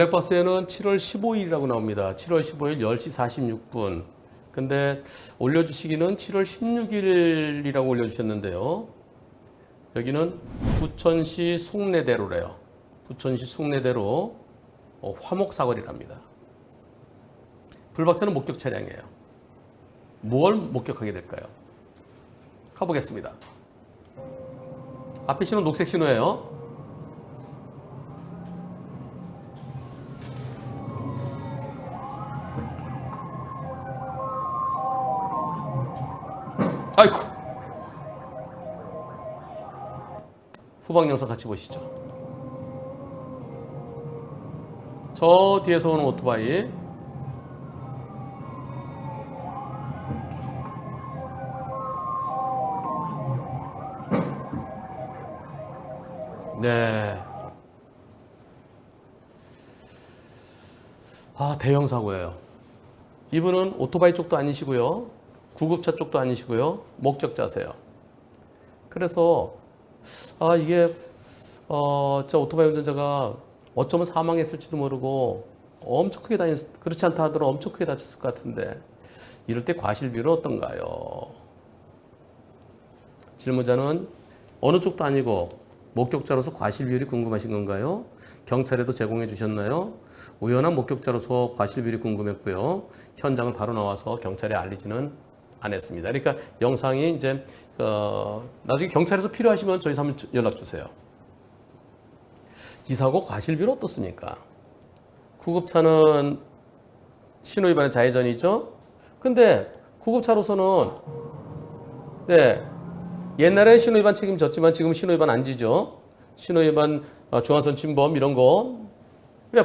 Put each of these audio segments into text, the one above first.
블랙박스에는 7월 15일이라고 나옵니다. 7월 15일 10시 46분. 근데 올려주시기는 7월 16일이라고 올려주셨는데요. 여기는 부천시 숭례대로래요. 부천시 숭례대로 화목사거리랍니다. 블랙박스는 목격 차량이에요. 뭘 목격하게 될까요? 가보겠습니다. 앞에 신호 녹색 신호예요. 아이고. 후방 영상 같이 보시죠. 저 뒤에서 오는 오토바이. 네. 대형 사고예요. 이분은 오토바이 쪽도 아니시고요. 구급차 쪽도 아니시고요. 목격자세요. 그래서 이게 진짜 오토바이 운전자가 어쩌면 사망했을지도 모르고 엄청 크게 그렇지 않다 하더라도 엄청 크게 다쳤을 것 같은데 이럴 때 과실비율은 어떤가요? 질문자는 어느 쪽도 아니고 목격자로서 과실비율이 궁금하신 건가요? 경찰에도 제공해 주셨나요? 우연한 목격자로서 과실비율이 궁금했고요. 현장을 바로 나와서 경찰에 알리지는 않았습니다. 그러니까 영상이 이제 나중에 경찰에서 필요하시면 저희 한번 연락 주세요. 이 사고 과실비율 어떻습니까? 구급차는 신호위반의 자해전이죠. 근데 구급차로서는 옛날에는 신호위반 책임졌지만 지금 신호위반 안 지죠. 신호위반 중앙선 침범 이런 거. 왜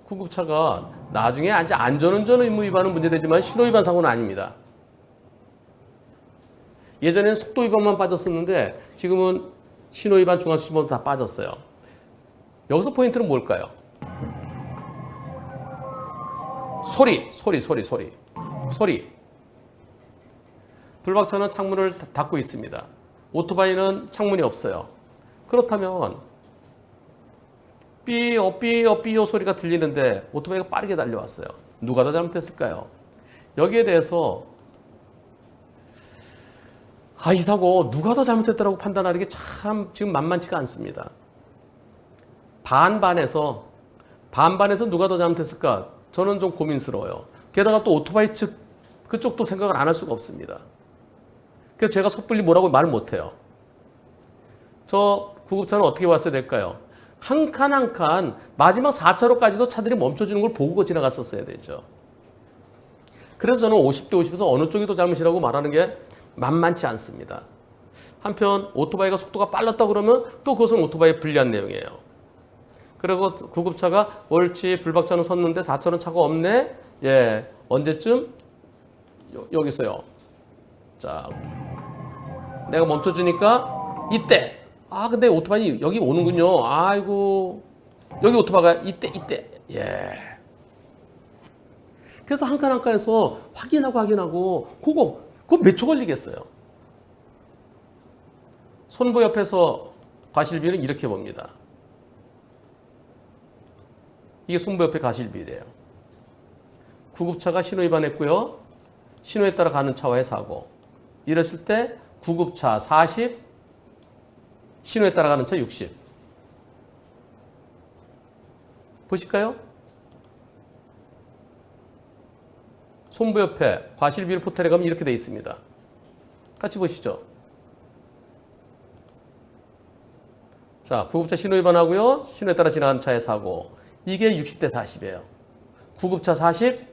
구급차가 나중에 안전운전 의무 위반은 문제되지만 신호위반 사고는 아닙니다. 예전에는 속도 위반만 빠졌었는데 지금은 신호위반 중앙선 침범도 다 빠졌어요. 여기서 포인트는 뭘까요? 소리. 블랙박스는 창문을 닫고 있습니다. 오토바이는 창문이 없어요. 그렇다면 삐요 소리가 들리는데 오토바이가 빠르게 달려왔어요. 누가 더 잘못했을까요? 여기에 대해서 이 사고 누가 더 잘못했다고 판단하는 게 참 지금 만만치가 않습니다. 반반에서 누가 더 잘못했을까? 저는 좀 고민스러워요. 게다가 또 오토바이 측 그쪽도 생각을 안 할 수가 없습니다. 그래서 제가 섣불리 뭐라고 말 못해요. 저 구급차는 어떻게 왔어야 될까요? 한 칸 한 칸 마지막 4차로까지도 차들이 멈춰주는 걸 보고 지나갔었어야 되죠. 그래서 저는 50대 50에서 어느 쪽이 더 잘못이라고 말하는 게 만만치 않습니다. 한편 오토바이가 속도가 빨랐다 그러면 또 그것은 오토바이에 불리한 내용이에요. 그리고 구급차가 옳지 불박차는 섰는데 4차로는 차가 없네. 언제쯤? 여기 있어요. 자, 내가 멈춰주니까 이때. 근데 오토바이 여기 오는군요. 아이고, 여기 오토바이가 이때. 그래서 한 칸 한 칸에서 확인하고 그거 몇 초 걸리겠어요? 손보 옆에서 과실비율은 이렇게 봅니다. 이게 손보 옆의 과실비율이에요. 구급차가 신호 위반했고요. 신호에 따라 가는 차와의 사고. 이랬을 때 구급차 40, 신호에 따라 가는 차 60. 보실까요? 손보 옆에 과실비율 포털에 가면 이렇게 돼 있습니다. 같이 보시죠. 자, 구급차 신호 위반하고요. 신호에 따라 지나가는 차의 사고. 이게 60대 40이에요. 구급차 40,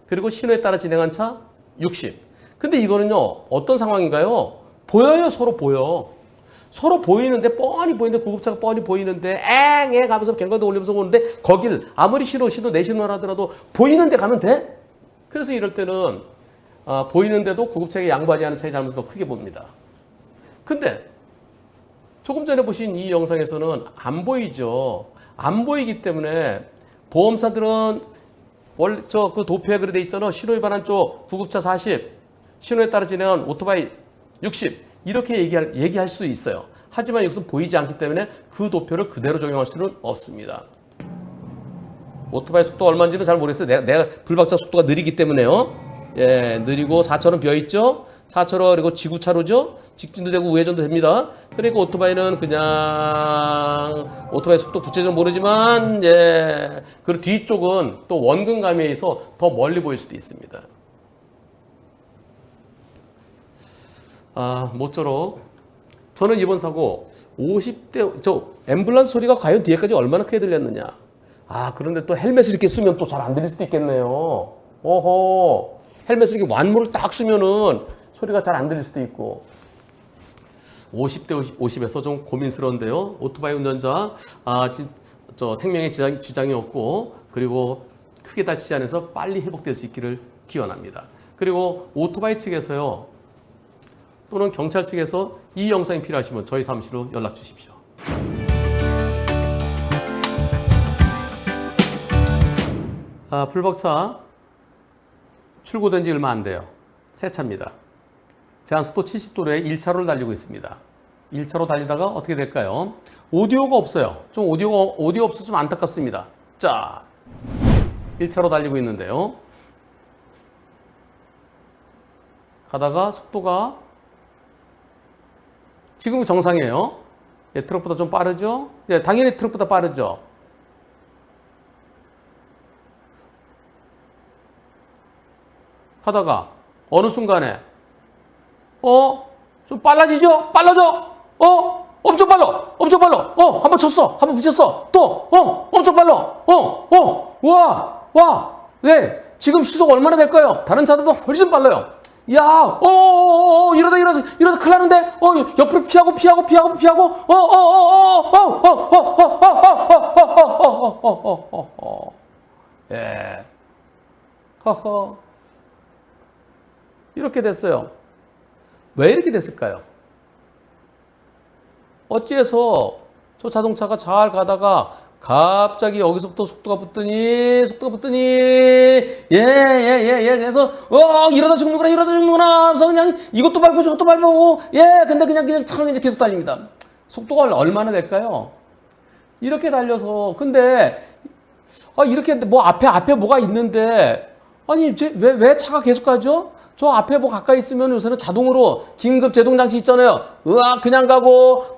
그리고 신호에 따라 진행한 차 60. 근데 이거는요, 어떤 상황인가요? 보여요, 서로 보여. 서로 보이는데, 뻔히 보이는데, 구급차가 뻔히 보이는데, 엥 하면서 경관도 올리면서 오는데, 거길 아무리 신호시도 내 신호라 하더라도 보이는데 가면 돼? 그래서 이럴 때는, 보이는데도 구급차에게 양보하지 않은 차의 잘못을 더 크게 봅니다. 근데, 조금 전에 보신 이 영상에서는 안 보이죠. 안 보이기 때문에 보험사들은 원래 그 도표에 그래 돼 있잖아. 신호 위반한 쪽 구급차 40, 신호에 따라 진행한 오토바이 60 이렇게 얘기할 수 있어요. 하지만 여기서 보이지 않기 때문에 그 도표를 그대로 적용할 수는 없습니다. 오토바이 속도가 얼마인지는 잘 모르겠어요. 내가 불박차 속도가 느리기 때문에요. 예, 느리고 4차로는 비어있죠. 4차로 그리고 지구차로죠. 직진도 되고 우회전도 됩니다. 그러니까 오토바이는 그냥 오토바이 속도 구체적으로 모르지만 예, 그리고 뒤쪽은 또 원근감에 의해서 더 멀리 보일 수도 있습니다. 아, 모쪼록 저는 이번 사고 50대 저 앰뷸런스 소리가 과연 뒤에까지 얼마나 크게 들렸느냐. 아, 그런데 또 헬멧을 이렇게 쓰면 또 잘 안 들릴 수도 있겠네요. 오호, 헬멧을 이렇게 완물을 딱 쓰면은 소리가 잘 안 들릴 수도 있고. 50대 50에서 좀 고민스러운데요. 오토바이 운전자, 저 생명에 지장이 없고, 그리고 크게 다치지 않아서 빨리 회복될 수 있기를 기원합니다. 그리고 오토바이 측에서요, 또는 경찰 측에서 이 영상이 필요하시면 저희 사무실로 연락 주십시오. 불박차 출고된 지 얼마 안 돼요. 새 차입니다. 제한속도 70도로에 1차로를 달리고 있습니다. 1차로 달리다가 어떻게 될까요? 오디오가 없어요. 좀 오디오 없어서 좀 안타깝습니다. 자, 1차로 달리고 있는데요. 가다가 속도가 지금 정상이에요. 예, 트럭보다 좀 빠르죠? 예, 당연히 트럭보다 빠르죠. 가다가 어느 순간에 좀 빨라지죠? 빨라져? 엄청 빨라! 엄청 빨라! 한번 쳤어! 한번 붙였어! 또! 엄청 빨라! 네! 지금 시속 얼마나 될까요? 다른 차들보다 훨씬 빨라요. 야! 이러다 큰일 나는데? 옆으로 피하고! 예. 허허. 이렇게 됐어요. 왜 이렇게 됐을까요? 어찌해서 저 자동차가 잘 가다가 갑자기 여기서부터 속도가 붙더니 그래서 이러다 죽는구나 하면서 그냥 이것도 밟고 저것도 밟고 근데 그냥 차가 이제 계속 달립니다. 속도가 얼마나 될까요? 이렇게 달려서 근데 이렇게 뭐 앞에 뭐가 있는데 아니 왜 차가 계속 가죠? 저 앞에 뭐 가까이 있으면 요새는 자동으로 긴급 제동 장치 있잖아요. 그냥 가고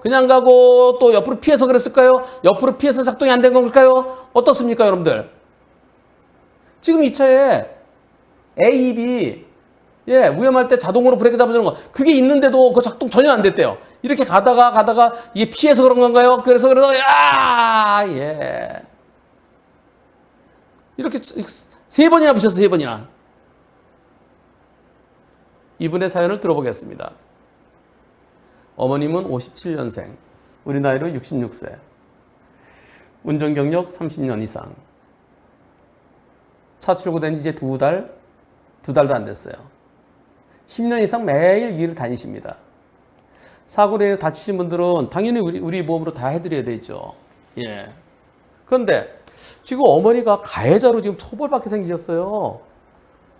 또 옆으로 피해서 그랬을까요? 옆으로 피해서 작동이 안 된 걸까요? 어떻습니까, 여러분들? 지금 이 차에 A, B 위험할 때 자동으로 브레이크 잡아주는 거 그게 있는데도 그 작동 전혀 안 됐대요. 이렇게 가다가 이게 피해서 그런 건가요? 그래서 이렇게 3번이나 부셨어, 3번이나. 이분의 사연을 들어보겠습니다. 어머님은 57년생, 우리 나이로 66세, 운전 경력 30년 이상, 차 출고된 이제 두 달도 안 됐어요. 10년 이상 매일 일을 다니십니다. 사고로 인해 다치신 분들은 당연히 우리 보험으로 다 해드려야 되죠. 예. 그런데 지금 어머니가 가해자로 지금 처벌받게 생기셨어요.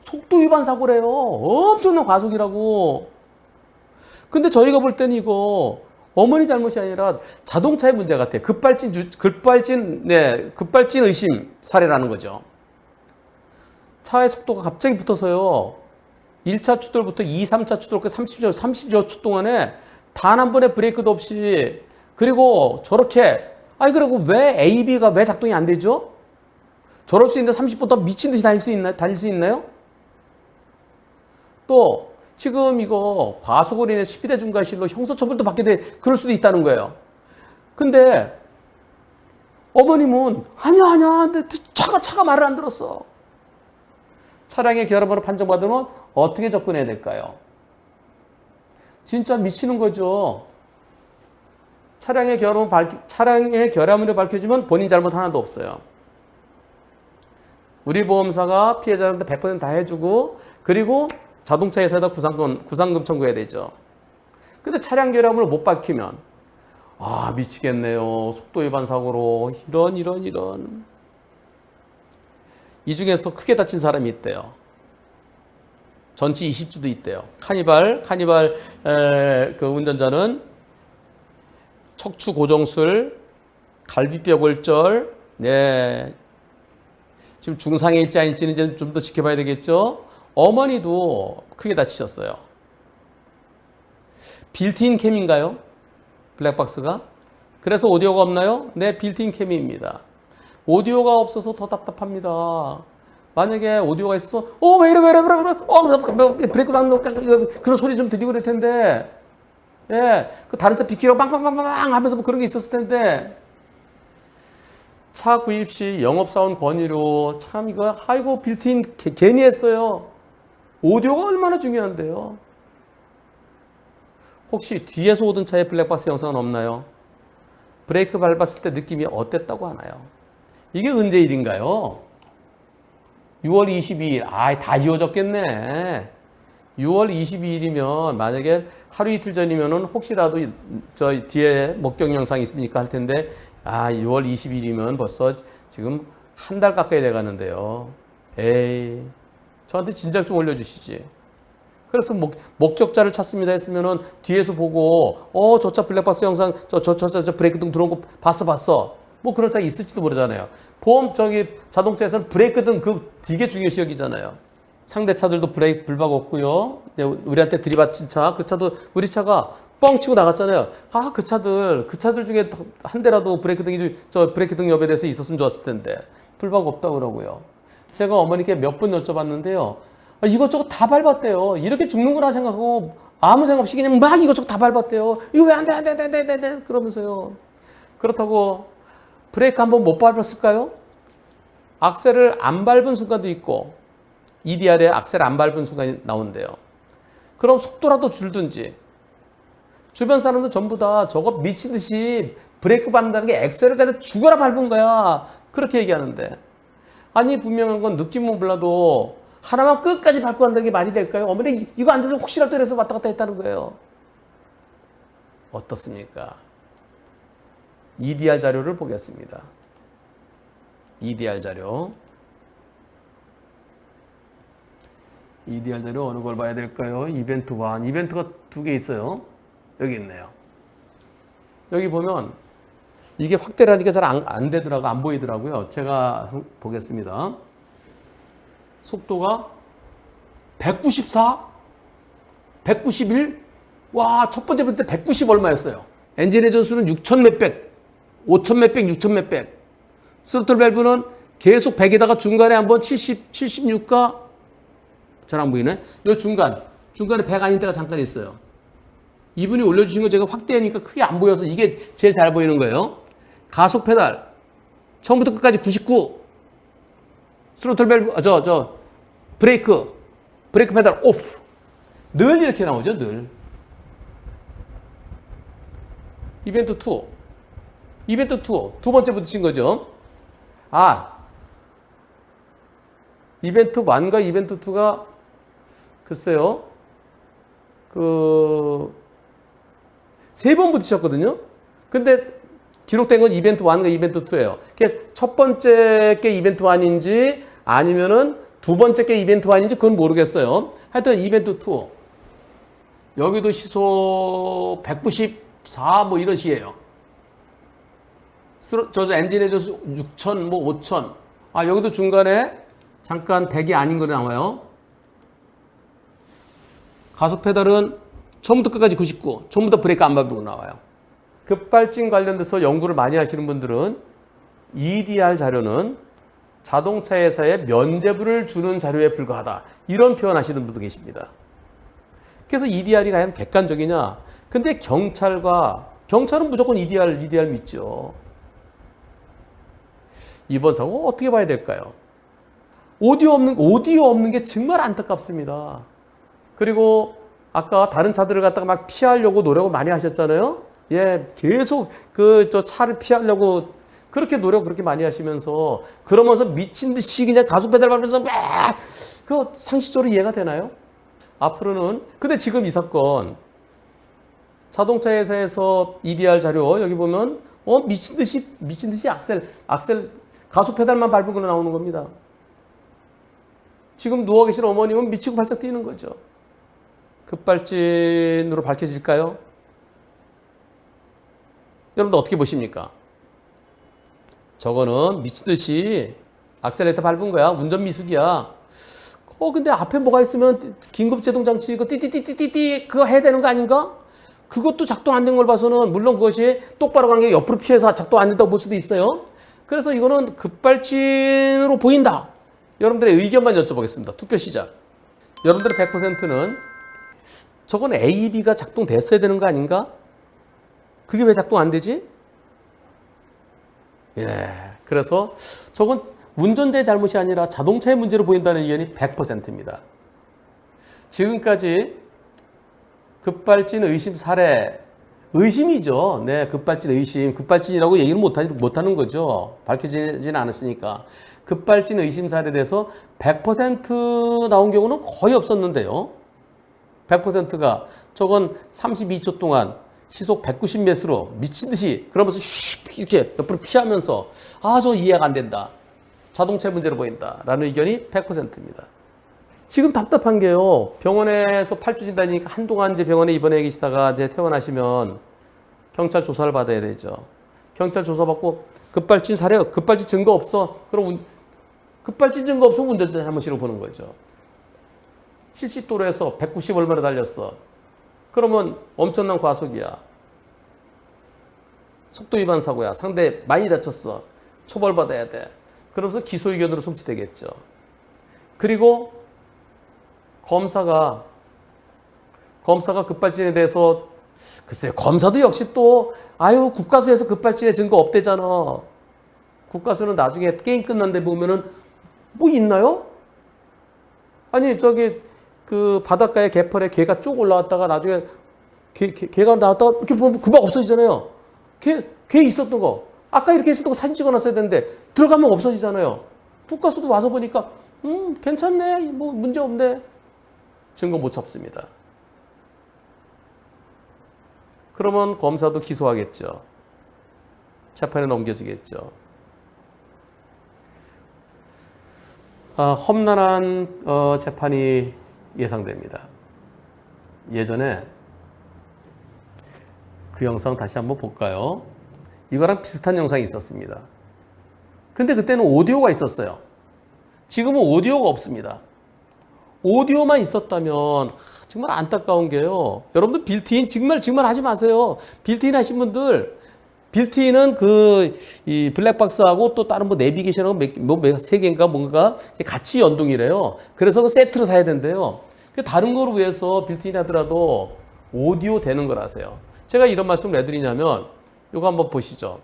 속도 위반 사고래요. 엄청난 과속이라고. 근데 저희가 볼 때는 이거 어머니 잘못이 아니라 자동차의 문제 같아요. 급발진 의심 사례라는 거죠. 차의 속도가 갑자기 붙어서요. 1차 추돌부터 2, 3차 추돌까지 30여 초 동안에 단 한 번의 브레이크도 없이 그리고 저렇게 그리고 왜 AB가 왜 작동이 안 되죠? 저럴 수 있는데 30분 더 미친 듯이 달릴 수 있나요? 또 지금 이거 과속으로 인해 12대 중과실로 형사처벌도 받게 그럴 수도 있다는 거예요. 근데 어머님은 아니야 근데 차가 말을 안 들었어. 차량의 결함으로 판정받으면 어떻게 접근해야 될까요? 진짜 미치는 거죠. 차량의 결함으로 밝혀지면 본인 잘못 하나도 없어요. 우리 보험사가 피해자한테 100% 다 해주고 그리고 자동차 회사에다 구상금 청구해야 되죠. 근데 차량 결함을 못 밝히면 미치겠네요. 속도 위반 사고로 이런 이 중에서 크게 다친 사람이 있대요. 전치 20주도 있대요. 카니발 그 운전자는 척추 고정술, 갈비뼈 골절, 지금 중상일지 아닐지는 이제 좀 더 지켜봐야 되겠죠. 어머니도 크게 다치셨어요. 빌트인 캠인가요? 블랙박스가? 그래서 오디오가 없나요? 네, 빌트인 캠입니다. 오디오가 없어서 더 답답합니다. 만약에 오디오가 있어서 왜 이래 브레이크 밟는 그런 소리 좀 들리고 그럴 텐데, 예, 그 다른 차 비키라고 빵빵빵빵 하면서 뭐 그런 게 있었을 텐데, 차 구입 시 영업사원 권유로 참 이거 아이고 빌트인 괜히 했어요. 오디오가 얼마나 중요한데요. 혹시 뒤에서 오던 차에 블랙박스 영상은 없나요? 브레이크 밟았을 때 느낌이 어땠다고 하나요? 이게 언제 일인가요? 6월 22일. 다 지워졌겠네. 6월 22일이면 만약에 하루 이틀 전이면은 혹시라도 저 뒤에 목격 영상이 있습니까 할 텐데 6월 20일이면 벌써 지금 한 달 가까이 돼 가는데요. 에이, 저한테 진작 좀 올려주시지. 그래서 목격자를 찾습니다 했으면은 뒤에서 보고 저 차 블랙박스 영상 저 브레이크등 들어온 거 봤어. 뭐 그런 차 있을지도 모르잖아요. 자동차에서는 브레이크등 되게 중요시 여기잖아요. 상대 차들도 브레이크 불박 없고요. 우리한테 들이받친 차, 그 차도 우리 차가 뻥 치고 나갔잖아요. 그 차들 중에 한 대라도 브레이크등 여부에 대해서 있었으면 좋았을 텐데 불박 없다고 그러고요. 제가 어머니께 몇 번 여쭤봤는데요. 이것저것 다 밟았대요. 이렇게 죽는구나 생각하고 아무 생각 없이 그냥 막 이것저것 다 밟았대요. 이거 왜 안 돼 그러면서요. 그렇다고 브레이크 한번 못 밟았을까요? 악셀을 안 밟은 순간도 있고 EDR에 악셀 안 밟은 순간이 나온대요. 그럼 속도라도 줄든지. 주변 사람들 전부 다 저거 미친 듯이 브레이크 밟는다는 게 엑셀을 그냥 죽어라 밟은 거야. 그렇게 얘기하는데. 아니 분명한 건 느낌은 몰라도 하나만 끝까지 밟고 간다는 게 말이 될까요? 어머니 이거 안 돼서 혹시라도 이래서 왔다 갔다 했다는 거예요. 어떻습니까? EDR 자료를 보겠습니다. EDR 자료. EDR 자료 어느 걸 봐야 될까요? 이벤트 1. 이벤트가 2개 있어요. 여기 있네요. 여기 보면 이게 확대라니까 잘 안 되더라고요. 안 보이더라고요. 제가 보겠습니다. 속도가 194? 191? 와, 첫 번째 볼 때 190 얼마였어요? 엔진의 전수는 6천 몇백, 5천 몇백, 6천 몇백. 스로틀 밸브는 계속 100에다가 중간에 한번 70, 76가 잘 안 보이네. 이 중간에 100 아닌 때가 잠깐 있어요. 이분이 올려주신 거 제가 확대하니까 크게 안 보여서 이게 제일 잘 보이는 거예요. 가속 페달 처음부터 끝까지 99. 스로틀 밸브 브레이크 페달 오프. 늘 이렇게 나오죠. 늘. 이벤트 2 두 번째 붙이신 거죠. 이벤트 1과 이벤트 2가 글쎄요. 세 번 붙이셨거든요. 근데 기록된 건 이벤트 1과 이벤트 2예요. 첫 번째 게 이벤트 1인지 아니면은 두 번째 게 이벤트 1인지 그건 모르겠어요. 하여튼 이벤트 2. 여기도 시속 194 뭐 이런 시예요. 엔진에 저 6천 뭐 5천. 여기도 중간에 잠깐 100이 아닌 거 나와요. 가속 페달은 처음부터 끝까지 99. 처음부터 브레이크 안 밟고 나와요. 급발진 관련돼서 연구를 많이 하시는 분들은 EDR 자료는 자동차 회사에 면죄부를 주는 자료에 불과하다. 이런 표현 하시는 분도 계십니다. 그래서 EDR이 과연 객관적이냐? 근데 경찰은 무조건 EDR 믿죠. 이번 사고 어떻게 봐야 될까요? 오디오 없는 게 정말 안타깝습니다. 그리고 아까 다른 차들을 갖다가 막 피하려고 노력을 많이 하셨잖아요. 예, 계속 저 차를 피하려고 그렇게 노력 그렇게 많이 하시면서 그러면서 미친 듯이 그냥 가속 페달 밟으면서 막 상식적으로 이해가 되나요? 앞으로는 근데 지금 이 사건 자동차 회사에서 EDR 자료 여기 보면 미친 듯이 악셀 가속 페달만 밟은 걸로 나오는 겁니다. 지금 누워 계신 어머님은 미치고 발작 뛰는 거죠. 급발진으로 밝혀질까요? 여러분들 어떻게 보십니까? 저거는 미친 듯이 악셀레이터 밟은 거야. 운전 미숙이야. 근데 앞에 뭐가 있으면 긴급제동 장치 이거 띠띠띠띠띠 그거 해야 되는 거 아닌가? 그것도 작동 안 된 걸 봐서는 물론 그것이 똑바로 가는 게 옆으로 피해서 작동 안 된다고 볼 수도 있어요. 그래서 이거는 급발진으로 보인다. 여러분들의 의견만 여쭤보겠습니다. 투표 시작. 여러분들의 100%는 저건 AEB가 작동됐어야 되는 거 아닌가? 그게 왜 작동 안 되지? 예. 그래서 저건 운전자의 잘못이 아니라 자동차의 문제로 보인다는 의견이 100%입니다. 지금까지 급발진 의심 사례, 의심이죠. 네, 급발진 의심. 급발진이라고 얘기는 못하는 거죠. 밝혀지지는 않았으니까. 급발진 의심 사례에 대해서 100% 나온 경우는 거의 없었는데요. 100%가 저건 32초 동안 시속 190m로 미친 듯이 그러면서 슉 이렇게 옆으로 피하면서 저 이해가 안 된다. 자동차 문제로 보인다라는 의견이 100%입니다. 지금 답답한 게요. 병원에서 8주 진단이니까 한동안 이제 병원에 입원해 계시다가 이제 퇴원하시면 경찰 조사를 받아야 되죠. 경찰 조사받고 급발진 사례, 급발진 증거 없어. 그럼 급발진 증거 없으면 운전자 잘못이라고 보는 거죠. 70도로에서 190 얼마나 달렸어. 그러면 엄청난 과속이야. 속도 위반 사고야. 상대 많이 다쳤어. 처벌받아야 돼. 그러면서 기소 의견으로 송치되겠죠. 그리고 검사가 급발진에 대해서 글쎄요. 검사도 역시 또 국가수에서 급발진의 증거 없대잖아. 국가수는 나중에 게임 끝난 데 보면은 뭐 있나요? 아니 저기 그 바닷가에 개펄에 개가 쭉 올라왔다가 나중에 개가 나왔다가 이렇게 보면 금방 없어지잖아요. 개 있었던 거. 아까 이렇게 있었던 거 사진 찍어놨어야 되는데 들어가면 없어지잖아요. 국가수도 와서 보니까 괜찮네. 뭐 문제 없네. 증거 못 잡습니다. 그러면 검사도 기소하겠죠. 재판에 넘겨지겠죠. 험난한 재판이 예상됩니다. 예전에 그 영상 다시 한번 볼까요? 이거랑 비슷한 영상이 있었습니다. 근데 그때는 오디오가 있었어요. 지금은 오디오가 없습니다. 오디오만 있었다면 정말 안타까운 게요. 여러분들 빌트인 정말 하지 마세요. 빌트인 하신 분들 빌트인은 이 블랙박스하고 또 다른 뭐 내비게이션하고 세 개인가 뭔가 같이 연동이래요. 그래서 그 세트로 사야 된대요. 다른 거를 위해서 빌트인 하더라도 오디오 되는 거라세요. 제가 이런 말씀을 왜 드리냐면 이거 한번 보시죠.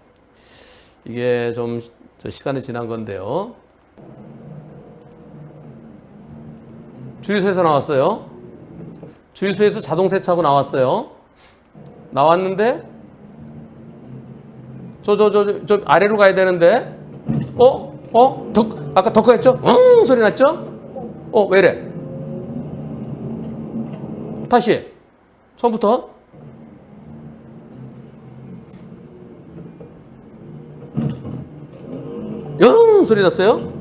이게 좀 시간이 지난 건데요. 주유소에서 나왔어요. 주유소에서 자동 세차하고 나왔어요. 나왔는데 저 아래로 가야 되는데 아까 더 했죠? 소리 났죠? 왜 이래? 다시 처음부터 소리 났어요?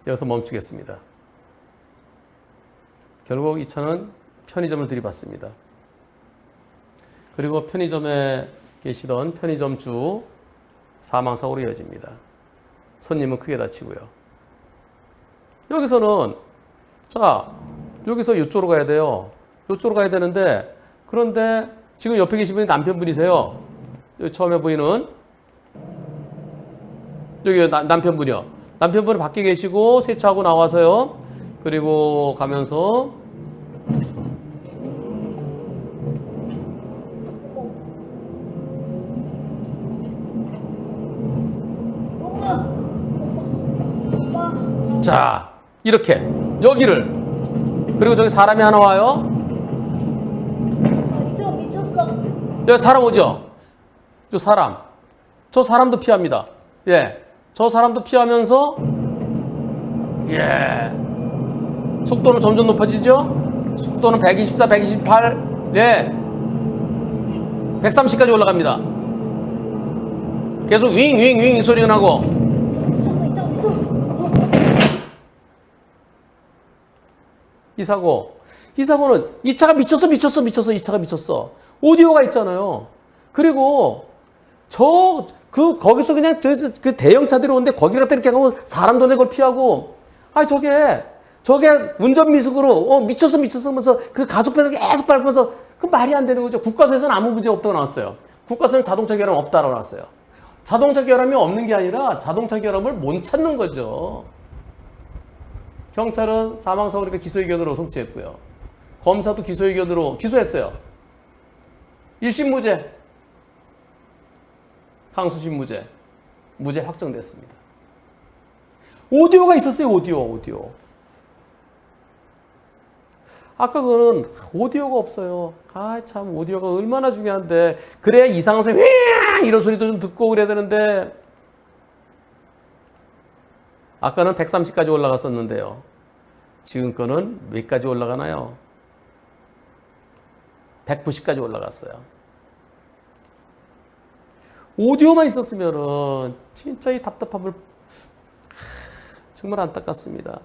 여기서 멈추겠습니다. 결국 이 차는 편의점을 들이받습니다. 그리고 편의점에 계시던 편의점주 사망사고로 이어집니다. 손님은 크게 다치고요. 여기서는 여기서 이쪽으로 가야 돼요. 이쪽으로 가야 되는데 그런데 지금 옆에 계신 분이 남편분이세요. 여기 처음에 보이는 여기 남편분이요. 남편분은 밖에 계시고 세차하고 나와서요. 그리고 가면서 자 이렇게 여기를 그리고 저기 사람이 하나 와요. 여기 사람 오죠? 저 사람도 피합니다. 예. 저 사람도 피하면서 예. 속도는 점점 높아지죠? 속도는 124, 128, 예. 130까지 올라갑니다. 계속 윙윙윙 이 소리가 나고. 이 사고는 이 차가 미쳤어. 이 차가 미쳤어. 오디오가 있잖아요. 그리고 거기서 그냥 그 대형차들이 오는데 거기 갖다 이렇게 하고 사람도 내 걸 피하고. 저게 운전 미숙으로 미쳤어 하면서 그 가속페달 계속 밟으면서 그 말이 안 되는 거죠. 국가서에서는 아무 문제 없다고 나왔어요. 국가서는 자동차 결함 없다고 나왔어요. 자동차 결함이 없는 게 아니라 자동차 결함을 못 찾는 거죠. 경찰은 사망사고니까 기소의견으로 송치했고요. 검사도 기소의견으로 기소했어요. 1심 무죄, 항소심 무죄, 무죄 확정됐습니다. 오디오가 있었어요. 오디오. 아까 그거는 오디오가 없어요. 참 오디오가 얼마나 중요한데. 그래야 이상한 소리 휘앙 이런 소리도 좀 듣고 그래야 되는데. 아까는 130까지 올라갔었는데요. 지금 거는 몇까지 올라가나요? 190까지 올라갔어요. 오디오만 있었으면은 진짜 이 답답함을 정말 안타깝습니다.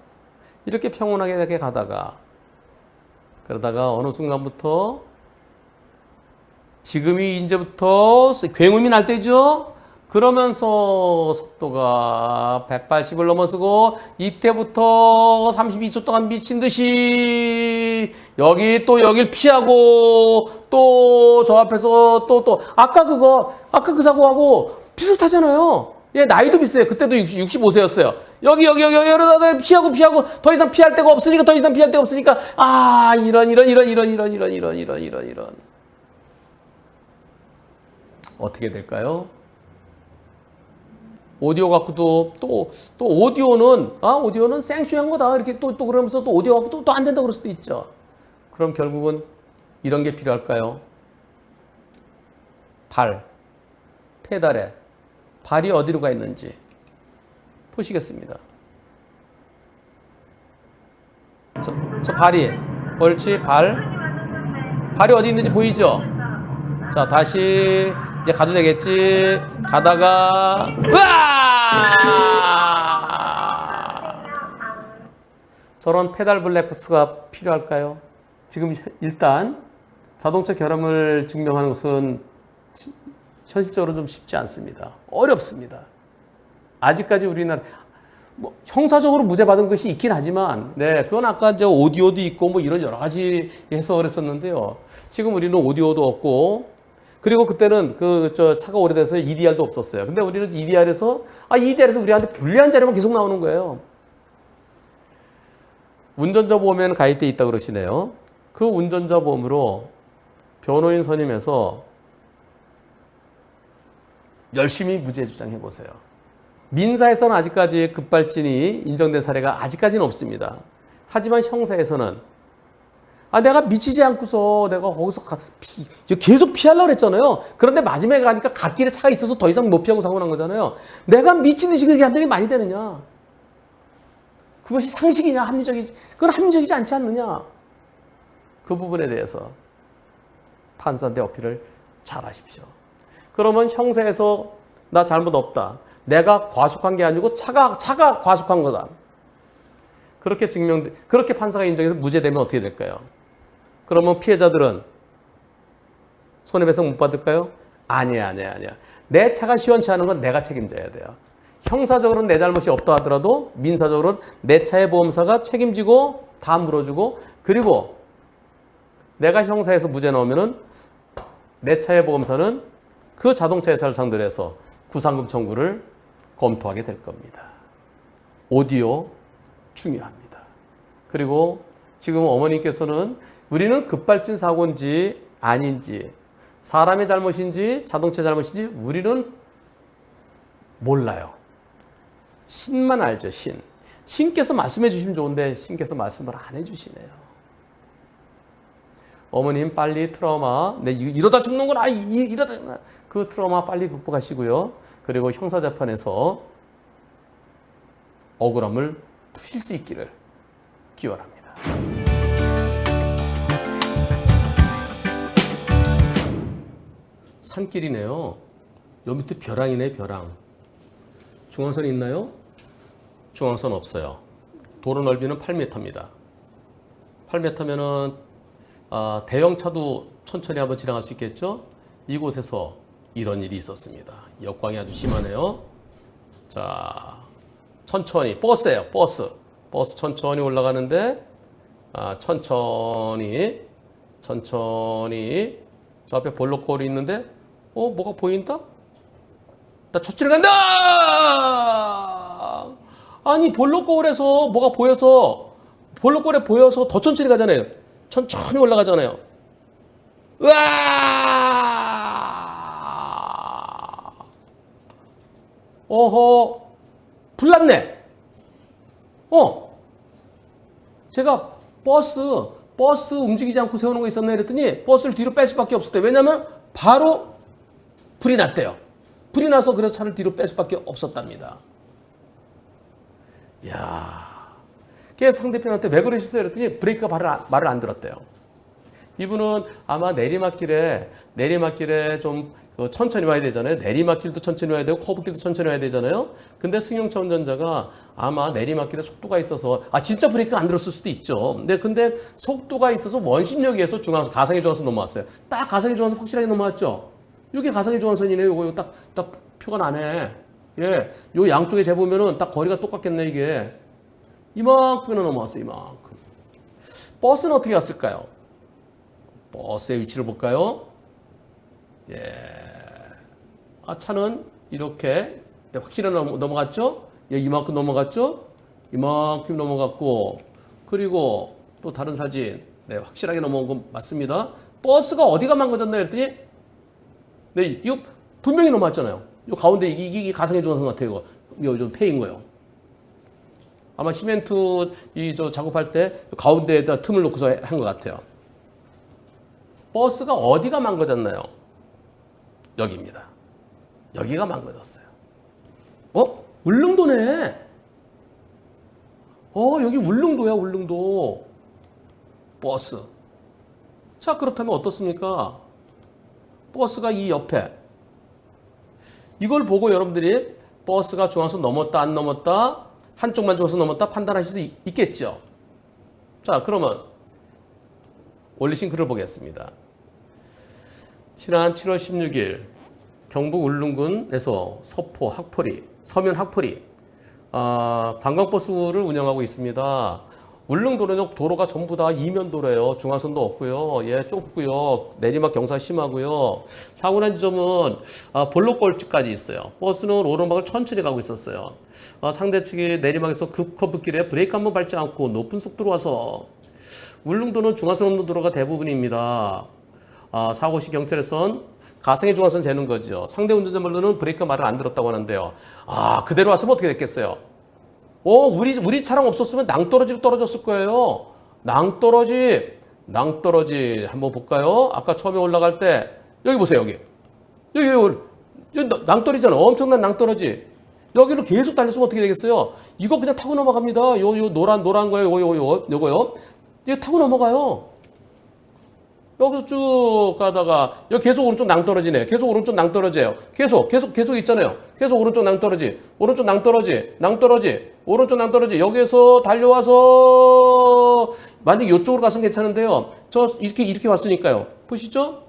이렇게 평온하게 이렇게 그러다가 어느 순간부터 지금이 이제부터 굉음이 날 때죠. 그러면서 속도가 180을 넘어서고 이때부터 32초 동안 미친 듯이 여길 피하고 또 저 앞에서 또 아까 그 사고하고 비슷하잖아요. 예, 나이도 비슷해요. 그때도 65세였어요. 여기 이러다 피하고 더 이상 피할 데가 없으니까 이런 어떻게 될까요? 오디오 갖고도 또 오디오는 생쇼한 거다 이렇게 또 그러면서 또 오디오 갖고 또 안 된다 그럴 수도 있죠. 그럼 결국은 이런 게 필요할까요? 페달에 발이 어디로 가 있는지 보시겠습니다. 저 발이 옳지 발이 어디 있는지 보이죠? 자 다시 이제 가도 되겠지. 가다가 으아! 저런 페달 블랙박스가 필요할까요? 지금 일단 자동차 결함을 증명하는 것은 현실적으로 좀 쉽지 않습니다. 어렵습니다. 아직까지 우리나라 형사적으로 무죄 받은 것이 있긴 하지만, 그건 아까 오디오도 있고 이런 여러 가지 해석을 했었는데요. 지금 우리는 오디오도 없고, 그리고 그때는 차가 오래돼서 EDR도 없었어요. 근데 우리는 EDR에서 우리한테 불리한 자료만 계속 나오는 거예요. 운전자 보험에는 가입돼 있다 그러시네요. 그 운전자 보험으로 변호인 선임해서 열심히 무죄 주장해 보세요. 민사에서는 아직까지 급발진이 인정된 사례가 아직까지는 없습니다. 하지만 형사에서는 내가 미치지 않고서 내가 거기서 계속 피하려고 그랬잖아요. 그런데 마지막에 가니까 갓길에 차가 있어서 더 이상 못 피하고 사고 난 거잖아요. 내가 미친 듯이 그렇게 한다는 게 말이 되느냐? 그것이 상식이냐? 그건 합리적이지 않지 않느냐? 그 부분에 대해서 판사한테 어필을 잘 하십시오. 그러면 형사에서 나 잘못 없다. 내가 과속한 게 아니고 차가 과속한 거다. 그렇게 판사가 인정해서 무죄되면 어떻게 될까요? 그러면 피해자들은 손해배상 못 받을까요? 아니야. 내 차가 시원찮은 건 내가 책임져야 돼요. 형사적으로는 내 잘못이 없다 하더라도 민사적으로는 내 차의 보험사가 책임지고 다 물어주고, 그리고 내가 형사에서 무죄 나오면은 내 차의 보험사는 그 자동차 회사를 상대로 해서 구상금 청구를 검토하게 될 겁니다. 오디오 중요합니다. 그리고 지금 어머님께서는 우리는 급발진 사고인지 아닌지, 사람의 잘못인지 자동차 잘못인지 우리는 몰라요. 신만 알죠. 신께서 말씀해 주시면 좋은데 신께서 말씀을 안 해주시네요. 어머님 빨리 트라우마, 이러다 죽는구나, 이러다 죽는구나. 그 트라우마 빨리 극복하시고요. 그리고 형사재판에서 억울함을 푸실 수 있기를 기원합니다. 산길이네요. 요 밑에 벼랑이네, 벼랑. 중앙선 있나요? 중앙선 없어요. 도로 넓이는 8m입니다. 8m면은 대형 차도 천천히 한번 지나갈 수 있겠죠? 이곳에서 이런 일이 있었습니다. 역광이 아주 심하네요. 자, 천천히 버스예요. 버스 천천히 올라가는데 천천히 저 앞에 볼록거리 있는데 뭐가 보인다? 나 저쪽에 간다! 아니 볼록거울에서 뭐가 보여서 볼록거울에 보여서 더 천천히 가잖아요. 천천히 올라가잖아요. 으아! 어허, 불났네. 제가 버스 움직이지 않고 세우는 거 있었나 그랬더니 버스를 뒤로 뺄 수밖에 없었대. 왜냐면 바로 불이 났대요. 불이 나서 그래서 차를 뒤로 뺄 수밖에 없었답니다. 이야, 그래서 상대편한테 왜 그러셨어요? 그랬더니 브레이크가 말을 안 들었대요. 이분은 아마 내리막길에 좀 천천히 와야 되잖아요. 내리막길도 천천히 와야 되고 커브길도 천천히 와야 되잖아요. 근데 승용차 운전자가 아마 내리막길에 속도가 있어서 진짜 브레이크가 안 들었을 수도 있죠. 근데 속도가 있어서 원심력에서 중앙선, 가상의 중앙선 넘어왔어요. 딱 가상의 중앙선 확실하게 넘어왔죠. 이게 가상의 중앙선이네요. 요거 딱 표가 나네. 예, 요 양쪽에 재보면은 딱 거리가 똑같겠네. 이게 이만큼이나 넘어왔어요. 이만큼. 버스는 어떻게 갔을까요? 버스의 위치를 볼까요? 예. 차는 이렇게 확실히 넘어갔죠? 예, 이만큼 넘어갔죠? 이만큼 넘어갔고, 그리고 또 다른 사진, 네, 확실하게 넘어온 건 맞습니다. 버스가 어디가 망가졌나 그랬더니, 네, 이거 분명히 넘어왔잖아요. 이 가운데 이게 가상의 중앙선 같아요. 이거 좀 패인 거예요. 아마 시멘트 작업할 때 가운데에다 틈을 놓고서 한 것 같아요. 버스가 어디가 망가졌나요? 여기입니다. 여기가 망가졌어요. 울릉도네. 여기 울릉도야, 울릉도. 버스. 자, 그렇다면 어떻습니까? 버스가 이 옆에. 이걸 보고 여러분들이 버스가 중앙선 넘었다, 안 넘었다, 한쪽만 중앙선 넘었다 판단하실 수 있겠죠. 자, 그러면 올리신 글을 보겠습니다. 지난 7월 16일 경북 울릉군에서 서면 학포리 관광버스를 운영하고 있습니다. 울릉도는 도로가 전부 다 이면도로예요. 중앙선도 없고요. 예, 좁고요. 내리막 경사가 심하고요. 사고 난 지점은 볼록골집까지 있어요. 버스는 오르막을 천천히 가고 있었어요. 상대 측의 내리막에서 급커브길에 브레이크 한번 밟지 않고 높은 속도로 와서 울릉도는 중앙선 없는 도로가 대부분입니다. 사고 시 경찰에선 가상의 중앙선 재는 거죠. 상대 운전자 말로는 브레이크 말을 안 들었다고 하는데요. 그대로 왔으면 어떻게 됐겠어요? 우리 차량 없었으면 낭떠러지로 떨어졌을 거예요. 낭떠러지 한번 볼까요? 아까 처음에 올라갈 때 여기 보세요. 여기 낭떠러지잖아. 엄청난 낭떠러지. 여기로 계속 달렸으면 어떻게 되겠어요? 이거 그냥 타고 넘어갑니다. 요 노란 거예요. 요거요. 이거 타고 넘어가요. 여기서 쭉 가다가 여기 계속 오른쪽 낭떠러지네. 계속 오른쪽 낭떠러지예요. 계속 있잖아요. 계속 오른쪽 낭떠러지. 오른쪽 낭떠러지. 여기에서 달려와서 만약 이쪽으로 갔으면 괜찮은데요. 이렇게 왔으니까요. 보시죠?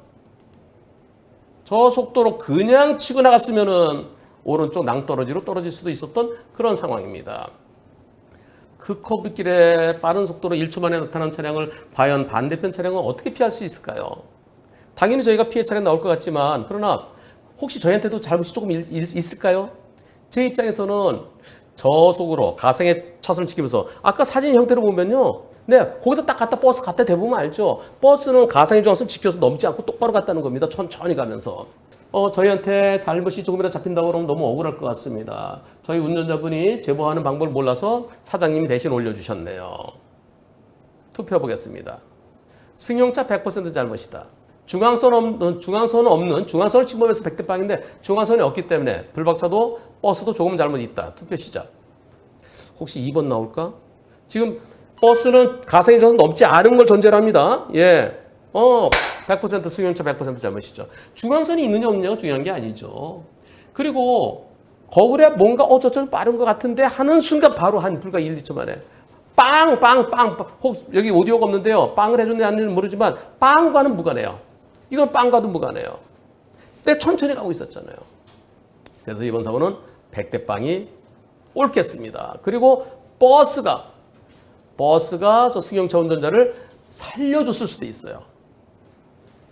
저 속도로 그냥 치고 나갔으면은 오른쪽 낭떠러지로 떨어질 수도 있었던 그런 상황입니다. 그 커브길에 빠른 속도로 1초 만에 나타난 차량을 과연 반대편 차량은 어떻게 피할 수 있을까요? 당연히 저희가 피해 차량 나올 것 같지만 그러나 혹시 저희한테도 잘못이 조금 있을까요? 제 입장에서는 저속으로 가상의 차선을 지키면서 아까 사진 형태로 보면요. 네, 거기다 딱 갖다 버스 갖다 대보면 알죠. 버스는 가상의 중앙선 지켜서 넘지 않고 똑바로 갔다는 겁니다. 천천히 가면서. 저희한테 잘못이 조금이라도 잡힌다고 그러면 너무 억울할 것 같습니다. 저희 운전자분이 제보하는 방법을 몰라서 사장님이 대신 올려주셨네요. 투표 보겠습니다. 승용차 100% 잘못이다. 중앙선을 침범해서 100대 빵인데 중앙선이 없기 때문에 불박차도 버스도 조금 잘못이 있다. 투표 시작. 혹시 2번 나올까? 지금 버스는 가상인조사 넘지 않은 걸 전제로 합니다. 예. 100% 승용차 100% 잘못이죠. 중앙선이 있느냐 없느냐가 중요한 게 아니죠. 그리고 거울에 뭔가 저좀 빠른 것 같은데 하는 순간 바로 한 불과 1, 2초 만에 빵! 혹 여기 오디오가 없는데요. 빵을 해줬는지 안 해줬는지 모르지만 빵과는 무관해요. 이건 빵과도 무관해요. 근데 천천히 가고 있었잖아요. 그래서 이번 사고는 100대 빵이 옳겠습니다. 그리고 버스가 저 승용차 운전자를 살려줬을 수도 있어요.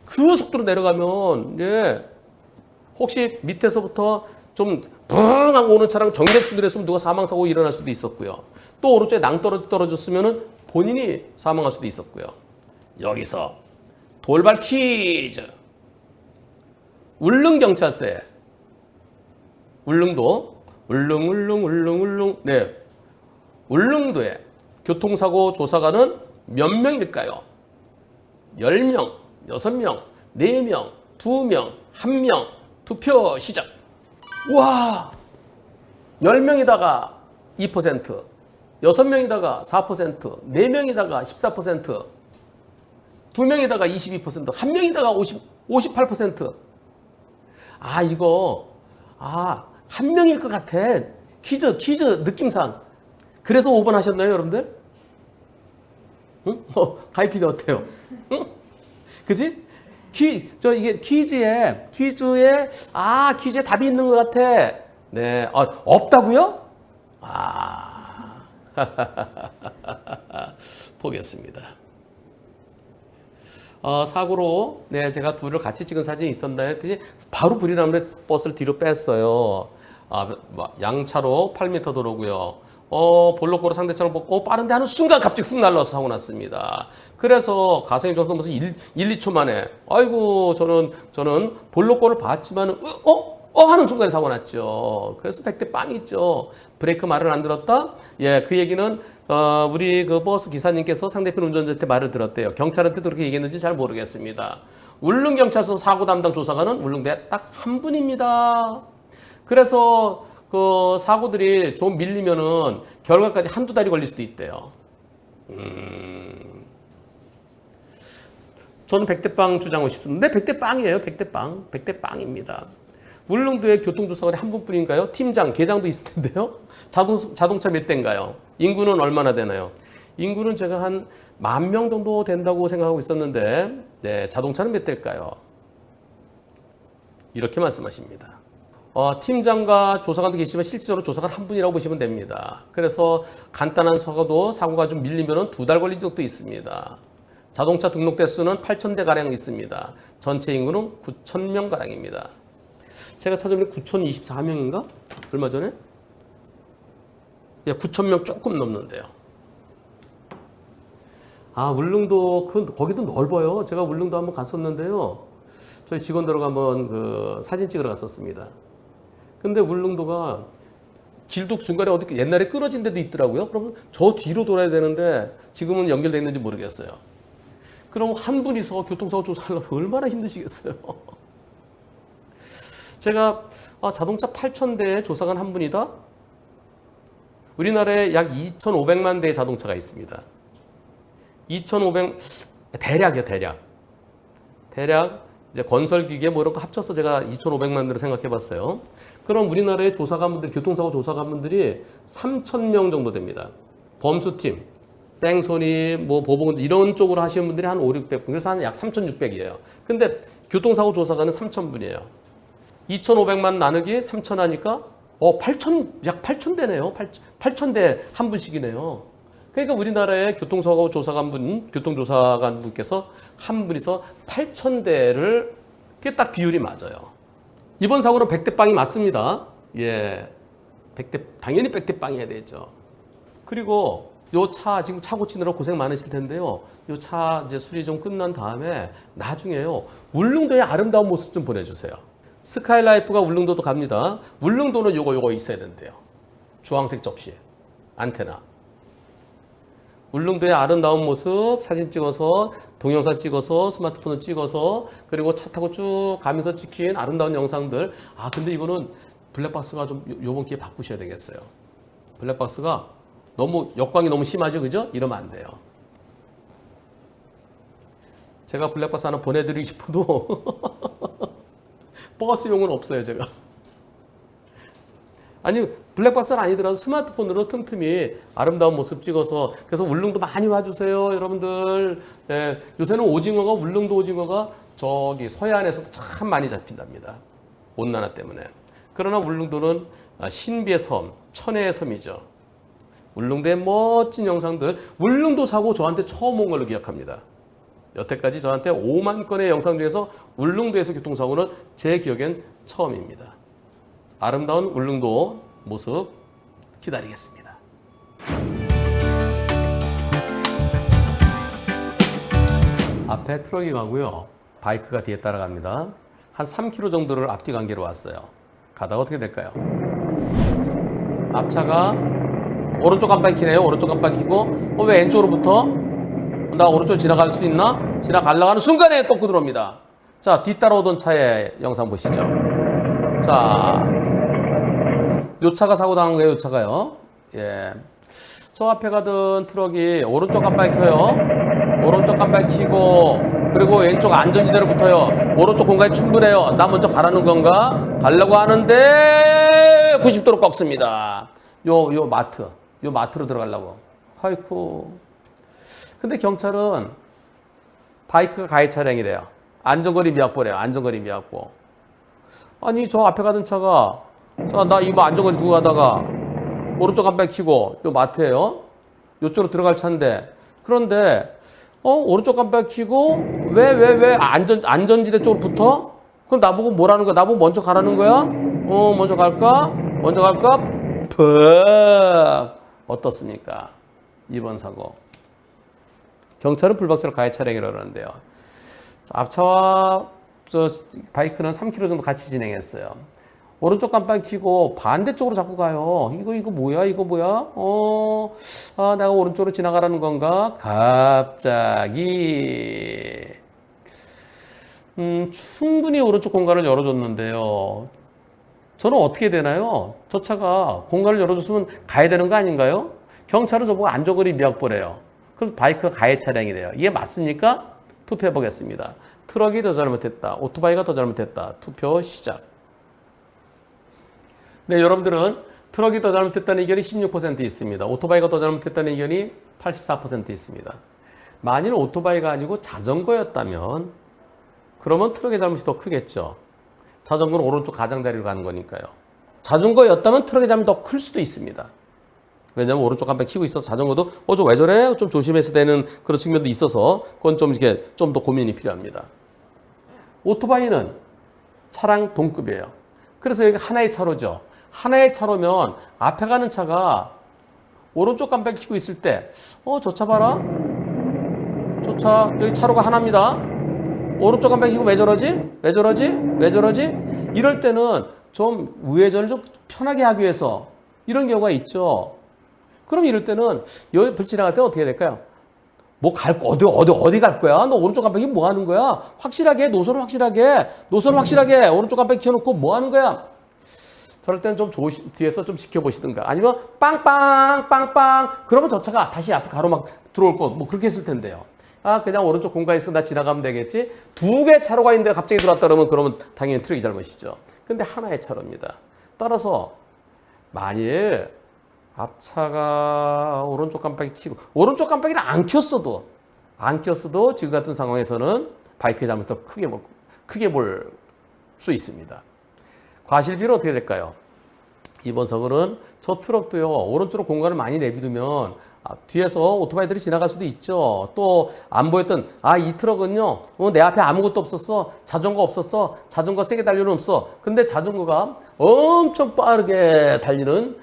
그 속도로 내려가면 예, 혹시 밑에서부터 좀 붕하고 오는 차랑 정면 충돌했으면 누가 사망사고 일어날 수도 있었고요. 또 오른쪽에 떨어졌으면 본인이 사망할 수도 있었고요. 여기서 돌발 퀴즈. 울릉경찰서에 울릉 네, 울릉도에 교통사고 조사관은 몇 명일까요? 10명, 6명, 4명, 2명, 1명. 투표 시작. 와, 10명이다가 2%, 6명이다가 4%, 4명이다가 14%, 2명이다가 22%, 1명이다가 58%. 아, 이거, 한 명일 것 같아. 퀴즈 느낌상. 그래서 5번 하셨나요, 여러분들? 응? 가입피디 어때요? 응? 그지? 이게 퀴즈에 답이 있는 것 같아. 네. 없다고요? 보겠습니다. 사고로, 네, 제가 둘을 같이 찍은 사진이 있었나요? 했더니 바로 불이 나면 버스를 뒤로 뺐어요. 양차로 8m 도로고요. 볼록고로 상대차로 빠른데 하는 순간 갑자기 훅 날라와서 사고 났습니다. 그래서 가상인조사 넘어서 1, 2초 만에, 아이고, 저는 볼록고를 봤지만, 하는 순간에 사고 났죠. 그래서 100대 빵이죠. 브레이크 말을 안 들었다? 예, 그 얘기는, 우리 그 버스 기사님께서 상대편 운전자한테 말을 들었대요. 경찰한테도 그렇게 얘기했는지 잘 모르겠습니다. 울릉경찰서 사고 담당 조사관은 울릉도에 딱 한 분입니다. 그래서 그 사고들이 좀 밀리면은 결과까지 한두 달이 걸릴 수도 있대요. 저는 100대 빵 주장하고 싶은데 100대 빵이에요. 100대 빵. 100대 빵입니다. 울릉도에 교통조사관이 한 분뿐인가요? 팀장, 계장도 있을 텐데요. 자동차 몇 대인가요? 인구는 얼마나 되나요? 인구는 제가 한 10,000명 정도 된다고 생각하고 있었는데 네, 자동차는 몇 대일까요? 이렇게 말씀하십니다. 팀장과 조사관도 계시지만 실질적으로 조사관 한 분이라고 보시면 됩니다. 그래서 간단한 사고가 좀 밀리면 2달 걸린 적도 있습니다. 자동차 등록 대수는 8,000대가량 있습니다. 전체 인구는 9,000명가량입니다. 제가 찾아보니 9,024명인가? 얼마 전에? 예, 9,000명 조금 넘는데요. 울릉도, 거기도 넓어요. 제가 울릉도 한번 갔었는데요. 저희 직원들하고 한번 사진 찍으러 갔었습니다. 근데 울릉도가 길도 중간에 어디 옛날에 끊어진 데도 있더라고요. 그러면 저 뒤로 돌아야 되는데 지금은 연결되어 있는지 모르겠어요. 그럼 한 분이서 교통사고 조사하려면 얼마나 힘드시겠어요. 제가 자동차 8,000대의 조사관 한 분이다? 우리나라에 약 2,500만 대의 자동차가 있습니다. 2,500, 대략 이제 건설기계 뭐 이런 거 합쳐서 제가 2,500만 대로 생각해 봤어요. 그럼 우리나라의 조사관분들, 교통사고 조사관분들이 3,000명 정도 됩니다. 범수팀, 땡소니, 뭐 보복운전 이런 쪽으로 하시는 분들이 한 5, 600분, 그래서 한 약 3,600이에요. 근데 교통사고 조사관은 3,000분이에요. 2,500만 나누기 3,000 하니까 약 8,000대네요. 8,000대 한 분씩이네요. 그러니까 우리나라의 교통사고 교통조사관분께서 한 분이서 8,000대를 그게 딱 비율이 맞아요. 이번 사고는 100대 빵이 맞습니다. 예, 당연히 100대 빵이 해야 되죠. 그리고 요 차 지금 차 고치느라 고생 많으실 텐데요. 요 차 이제 수리 좀 끝난 다음에 나중에요 울릉도의 아름다운 모습 좀 보내주세요. 스카이라이프가 울릉도도 갑니다. 울릉도는 요거 있어야 된대요. 주황색 접시, 안테나. 울릉도의 아름다운 모습 사진 찍어서 동영상 찍어서 스마트폰을 찍어서 그리고 차 타고 쭉 가면서 찍힌 아름다운 영상들. 근데 이거는 블랙박스가 좀 요번 기회에 바꾸셔야 되겠어요. 블랙박스가 너무 역광이 너무 심하죠, 그죠? 이러면 안 돼요. 제가 블랙박스 하나 보내드리고 싶어도 버스용은 없어요, 제가. 아니 블랙박스는 아니더라도 스마트폰으로 틈틈이 아름다운 모습 찍어서 그래서 울릉도 많이 와주세요, 여러분들. 예, 요새는 오징어가 울릉도 오징어가 저기 서해안에서도 참 많이 잡힌답니다. 온난화 때문에. 그러나 울릉도는 신비의 섬, 천혜의 섬이죠. 울릉도의 멋진 영상들, 울릉도 사고 저한테 처음 온 걸로 기억합니다. 여태까지 저한테 5만 건의 영상 중에서 울릉도에서 교통사고는 제 기억엔 처음입니다. 아름다운 울릉도 모습 기다리겠습니다. 앞에 트럭이 가고요. 바이크가 뒤에 따라갑니다. 한 3km 정도를 앞뒤 관계로 왔어요. 가다가 어떻게 될까요? 앞차가 오른쪽 깜빡이네요. 오른쪽 깜빡이고 왜 왼쪽으로 붙어? 나 오른쪽 지나갈 수 있나? 지나가려고 하는 순간에 꺾고 들어옵니다. 자, 뒤따라오던 차의 영상 보시죠. 자, 요 차가 사고 당한 거예요. 요 차가요. 예. 저 앞에 가던 트럭이 오른쪽 깜빡이 켜요. 오른쪽 깜빡이 켜고 그리고 왼쪽 안전지대로 붙어요. 오른쪽 공간이 충분해요. 나 먼저 가라는 건가? 가려고 하는데 90도로 꺾습니다. 요 마트로 들어가려고. 아이쿠. 근데 경찰은 바이크가 가해 차량이래요. 안전거리 미확보래요. 안전거리 미확보. 아니 저 앞에 가던 차가 자, 나 이거 안전거리 두고 가다가 오른쪽 깜빡이 켜고 요 마트예요. 요쪽으로 들어갈 차인데 그런데 오른쪽 깜빡이 켜고 왜 안전지대 쪽으로 붙어? 그럼 나보고 뭐라는 거야? 나보고 먼저 가라는 거야? 먼저 갈까? 먼저 갈까? 퍽 어떻습니까? 이번 사고. 경찰은 불박차로 가해 차량이라고 그러는데요. 앞차와 저 바이크는 3km 정도 같이 진행했어요. 오른쪽 깜빡이 켜고 반대쪽으로 자꾸 가요. 이거 뭐야? 이거 뭐야? 내가 오른쪽으로 지나가라는 건가? 갑자기. 충분히 오른쪽 공간을 열어줬는데요. 저는 어떻게 되나요? 저 차가 공간을 열어줬으면 가야 되는 거 아닌가요? 경찰은 저보고 안전거리 미확보래요. 그래서 바이크가 가해 차량이래요. 이게 맞습니까? 투표해 보겠습니다. 트럭이 더 잘못했다. 오토바이가 더 잘못했다. 투표 시작. 네, 여러분들은 트럭이 더 잘못했다는 의견이 16% 있습니다. 오토바이가 더 잘못했다는 의견이 84% 있습니다. 만일 오토바이가 아니고 자전거였다면 그러면 트럭의 잘못이 더 크겠죠. 자전거는 오른쪽 가장자리로 가는 거니까요. 자전거였다면 트럭의 잘못이 더 클 수도 있습니다. 왜냐하면 오른쪽 깜빡이 켜고 있어서 자전거도 저 왜 저래? 좀 조심해서 되는 그런 측면도 있어서 그건 좀 이렇게 좀 더 고민이 필요합니다. 오토바이는 차랑 동급이에요. 그래서 여기 하나의 차로죠. 하나의 차로면 앞에 가는 차가 오른쪽 깜빡이 켜고 있을 때 저 차 봐라. 저 차 여기 차로가 하나입니다. 오른쪽 깜빡이 켜고 왜 저러지? 왜 저러지? 왜 저러지? 이럴 때는 좀 우회전을 좀 편하게 하기 위해서 이런 경우가 있죠. 그럼 이럴 때는 여기 불 지나갈 때 어떻게 될까요? 뭐 어디 갈 거야? 너 오른쪽 깜빡이 뭐 하는 거야? 확실하게 노선을 확실하게 오른쪽 깜빡이 켜놓고 뭐 하는 거야? 저럴 때는 좀 뒤에서 좀 지켜보시든가 아니면 빵빵 그러면 저 차가 다시 앞으로 가로막 들어올 거 뭐 그렇게 했을 텐데요. 그냥 오른쪽 공간에 있어 나 지나가면 되겠지. 두 개 차로가 있는데 갑자기 들어왔다 그러면 당연히 트럭이 잘못이죠. 근데 하나의 차로입니다. 따라서 만일 앞차가 오른쪽 깜빡이 켜고 오른쪽 깜빡이를 안 켰어도 지금 같은 상황에서는 바이크의 잘못을 더 크게 볼 수 있습니다. 과실비는 어떻게 될까요? 이번 사고는 저 트럭도요. 오른쪽으로 공간을 많이 내비두면 뒤에서 오토바이들이 지나갈 수도 있죠. 또 안 보였던 이 트럭은요. 내 앞에 아무것도 없었어. 자전거 없었어. 자전거 세게 달리는 없어. 근데 자전거가 엄청 빠르게 달리는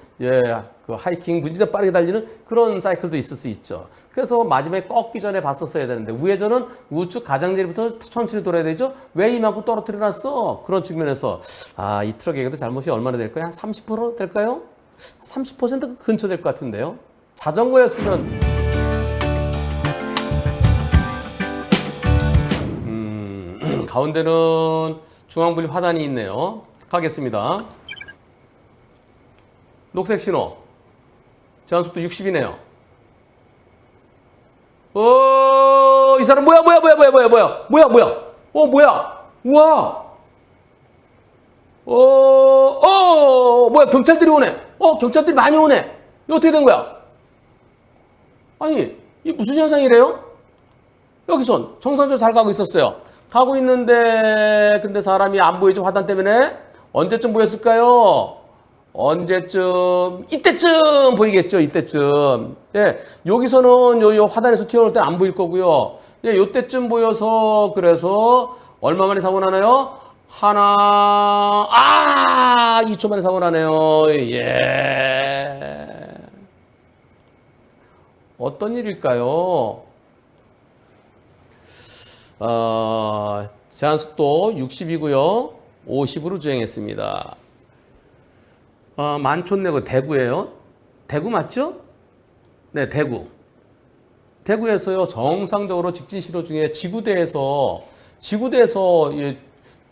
그 하이킹 무지개 빠르게 달리는 그런 사이클도 있을 수 있죠. 그래서 마지막에 꺾기 전에 봤었어야 되는데 우회전은 우측 가장자리부터 천천히 돌아야 되죠. 왜 이만큼 떨어뜨려 놨어? 그런 측면에서 이 트럭에게도 잘못이 얼마나 될까요? 한 30% 될까요? 30% 근처 될 것 같은데요. 자전거였으면 가운데는 중앙분리 화단이 있네요. 가겠습니다. 녹색 신호. 제한 속도 60이네요. 이 사람 뭐야? 뭐야? 우와. 뭐야? 경찰들이 오네. 경찰들이 많이 오네. 이거 어떻게 된 거야? 아니, 이게 무슨 현상이래요? 여기선 정상적으로 잘 가고 있었어요. 가고 있는데 근데 사람이 안 보이죠? 화단 때문에. 언제쯤 보였을까요? 언제쯤? 이때쯤 보이겠죠? 이때쯤. 예, 여기서는 요 화단에서 튀어나올 때 안 보일 거고요. 예, 요때쯤 보여서 그래서 얼마 만에 사고 나나요? 2초 만에 사고 나네요. 예. 어떤 일일까요? 제한속도 60이고요. 50으로 주행했습니다. 만촌내고 대구예요. 대구 맞죠? 네, 대구. 대구에서요, 정상적으로 직진 시도 중에 지구대에서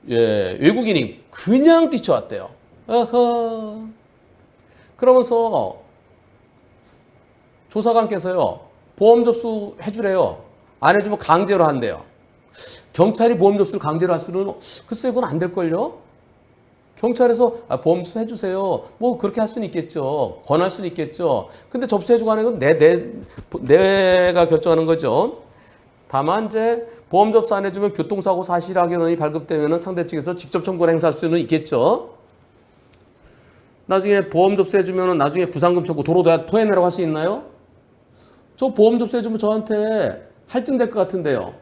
외국인이 그냥 뛰쳐왔대요. 어허. 그러면서 조사관께서요, 보험 접수 해주래요. 안 해주면 강제로 한대요. 경찰이 보험 접수를 강제로 할 수는, 글쎄, 그건 안 될걸요? 경찰에서 보험 접수 해주세요. 뭐, 그렇게 할 수는 있겠죠. 권할 수는 있겠죠. 근데 접수해주고 하는 건 내가 결정하는 거죠. 다만, 이제, 보험 접수 안 해주면 교통사고 사실 확인원이 발급되면 상대 측에서 직접 청구를 행사할 수는 있겠죠. 나중에 보험 접수해주면 나중에 구상금 청구 도로 토해내라고 할 수 있나요? 저 보험 접수해주면 저한테 할증될 것 같은데요.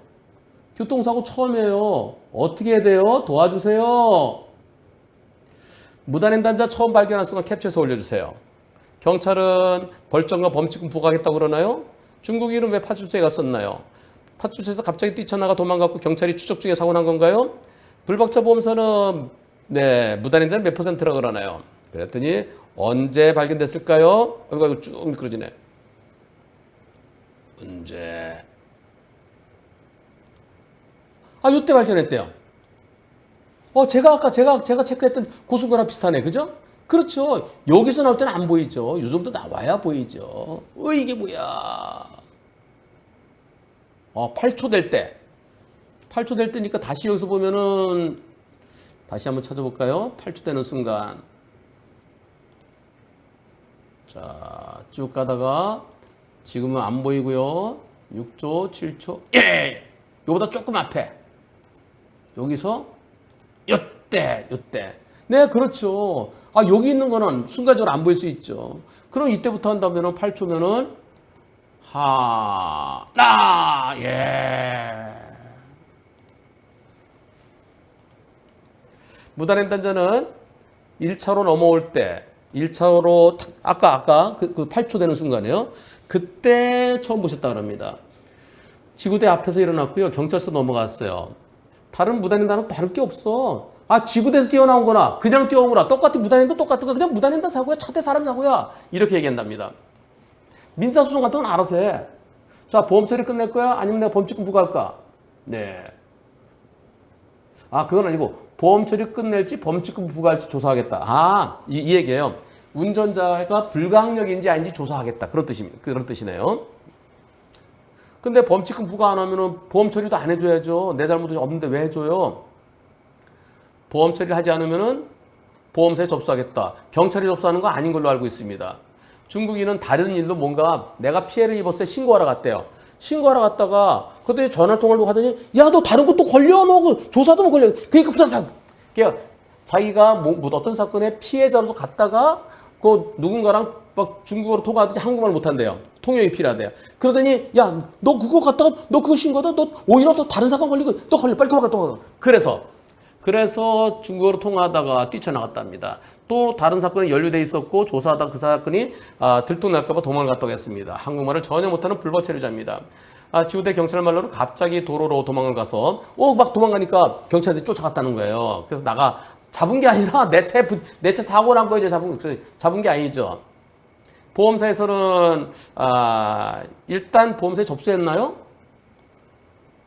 교통사고 처음이에요. 어떻게 해야 돼요? 도와주세요. 무단횡단자 처음 발견한 순간 캡처해서 올려주세요. 경찰은 벌점과 범칙금 부과하겠다고 그러나요? 중국인은 왜 파출소에 갔었나요? 파출소에서 갑자기 뛰쳐나가 도망갔고 경찰이 추적 중에 사고 난 건가요? 불박차 보험사는 무단횡단 몇 %라고 그러나요? 그랬더니 언제 발견됐을까요? 이거 쭉 미끄러지네. 언제? 요때 발견했대요. 제가 체크했던 고순거랑 비슷하네. 그죠? 그렇죠. 여기서 나올 때는 안 보이죠. 이 정도 나와야 보이죠. 이게 뭐야. 8초 될 때. 8초 될 때니까 다시 여기서 보면은, 다시 한번 찾아볼까요? 8초 되는 순간. 자, 쭉 가다가, 지금은 안 보이고요. 6초, 7초. 예! 요보다 조금 앞에. 여기서, 요때. 네, 그렇죠. 여기 있는 거는 순간적으로 안 보일 수 있죠. 그럼 이때부터 한다면은 8초면은, 예. 무단횡단자는 1차로 넘어올 때, 1차로, 아까 그 8초 되는 순간이에요. 그때 처음 보셨다 그럽니다. 지구대 앞에서 일어났고요. 경찰서 넘어갔어요. 다른 무단횡단은 다를 게 없어. 지구대에서 뛰어나온 거나 그냥 뛰어온 거나 똑같은 무단횡단 똑같은 거 그냥 무단횡단 사고야. 차대 사람 사고야. 이렇게 얘기한답니다. 민사소송 같은 건 알아서 해. 자, 보험 처리 끝낼 거야? 아니면 내가 범칙금 부과할까? 네. 그건 아니고 보험 처리 끝낼지 범칙금 부과할지 조사하겠다. 이 얘기예요. 운전자가 불가항력인지 아닌지 조사하겠다. 그런 뜻이네요. 근데 범칙금 부과 안 하면은 보험 처리도 안 해줘야죠. 내 잘못이 없는데 왜 해줘요? 보험 처리를 하지 않으면은 보험사에 접수하겠다. 경찰이 접수하는 거 아닌 걸로 알고 있습니다. 중국인은 다른 일로 뭔가 내가 피해를 입었을 때 신고하러 갔대요. 신고하러 갔다가 그때 전화 통화를 하더니 야, 너 다른 것도 걸려. 너 조사도 못 걸려. 그러니까 자기가 어떤 사건의 피해자로서 갔다가 그 누군가랑 막 중국어로 통화하듯이 한국말 못한대요. 통역이 필요하대요. 그러더니 야, 너 그거 갔다가 너 그거 신고하다 너 오히려 또 다른 사건 걸리고 또 걸려. 빨리 돌아가. 그래서 중국어로 통화하다가 뛰쳐나갔답니다. 또 다른 사건에 연루돼 있었고 조사하다가 그 사건이 들통날까 봐 도망갔다고 했습니다. 한국말을 전혀 못하는 불법 체류자입니다. 지구대 경찰 말로는 갑자기 도로로 도망을 가서 막 도망가니까 경찰들이 쫓아갔다는 거예요. 그래서 잡은 게 아니라 내 차 사고 난 거죠. 잡은 게 아니죠. 보험사에서는 일단 보험사에 접수했나요?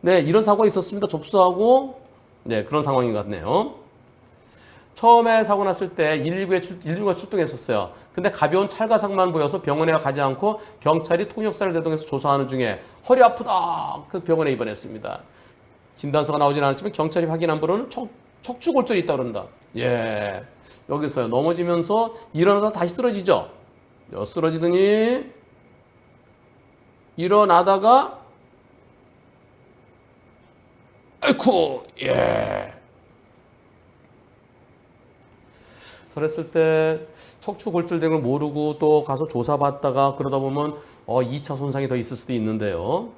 네, 이런 사고가 있었습니다. 접수하고 네, 그런 상황인 것 같네요. 처음에 사고 났을 때 119가 출동했었어요. 근데 가벼운 찰가상만 보여서 병원에 가지 않고 경찰이 통역사를 대동해서 조사하는 중에 허리 아프다. 그 병원에 입원했습니다. 진단서가 나오진 않았지만 경찰이 확인한 바로는 척추골절이 있다고 그런다. 예. 여기서요. 넘어지면서 일어나다 다시 쓰러지죠. 쓰러지더니 일어나다가 아이쿠. 예. 그랬을 때 척추 골절된 걸 모르고 또 가서 조사받다가 그러다 보면 2차 손상이 더 있을 수도 있는데요.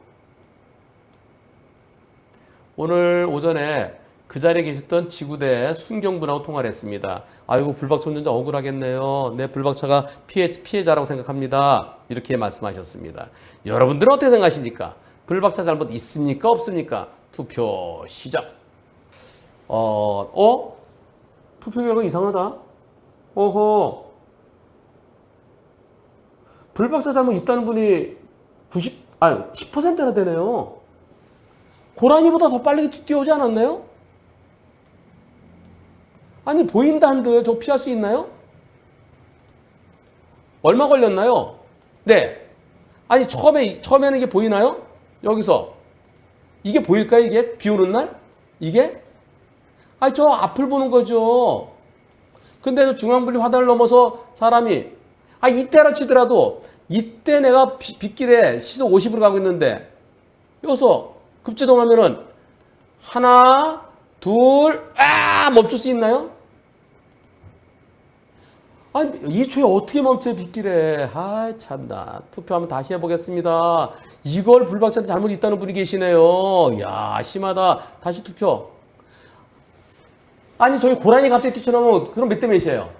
오늘 오전에 그 자리에 계셨던 지구대 순경분하고 통화를 했습니다. 아이고 불박차 운전자 억울하겠네요. 내 불박차가 피해자라고 생각합니다. 이렇게 말씀하셨습니다. 여러분들은 어떻게 생각하십니까? 불박차 잘못 있습니까? 없습니까? 투표 시작. 투표 결과 이상하다. 어허. 불박차 잘못 있다는 분이 10%나 되네요. 고라니보다 더 빨리 뛰어오지 않았나요? 아니 보인다 한들 저 피할 수 있나요? 얼마 걸렸나요? 네. 아니 처음에는 이게 보이나요? 여기서 이게 보일까요? 이게 비 오는 날? 이게? 아니 저 앞을 보는 거죠. 근데 저 중앙분리 화단을 넘어서 사람이 이때라 치더라도 이때 내가 빗길에 시속 50으로 가고 있는데 여기서 급제동하면은 하나 둘 멈출 수 있나요? 아니 2초에 어떻게 멈춰요 빗길에. 참나. 투표 한번 다시 해보겠습니다. 이걸 불박차한테 잘못 있다는 분이 계시네요. 야 심하다. 다시 투표. 아니 저기 고라니 갑자기 뛰쳐나오면 그럼 몇 대 몇이에요?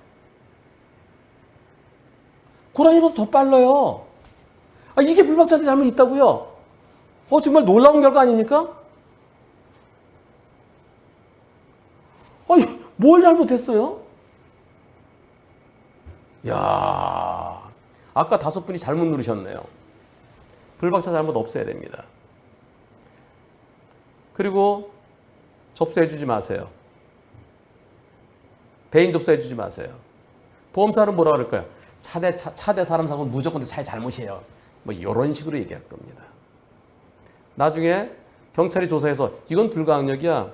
고라니보다 더 빨라요. 이게 불박차한테 잘못 있다고요? 정말 놀라운 결과 아닙니까? 뭘 잘못했어요? 야, 아까 5분이 잘못 누르셨네요. 불박차 잘못 없애야 됩니다. 그리고 접수해주지 마세요. 대인 접수해주지 마세요. 보험사는 뭐라 그럴까요? 차대 사람 사고는 무조건 차의 잘못이에요. 이런 식으로 얘기할 겁니다. 나중에 경찰이 조사해서 이건 불가항력이야.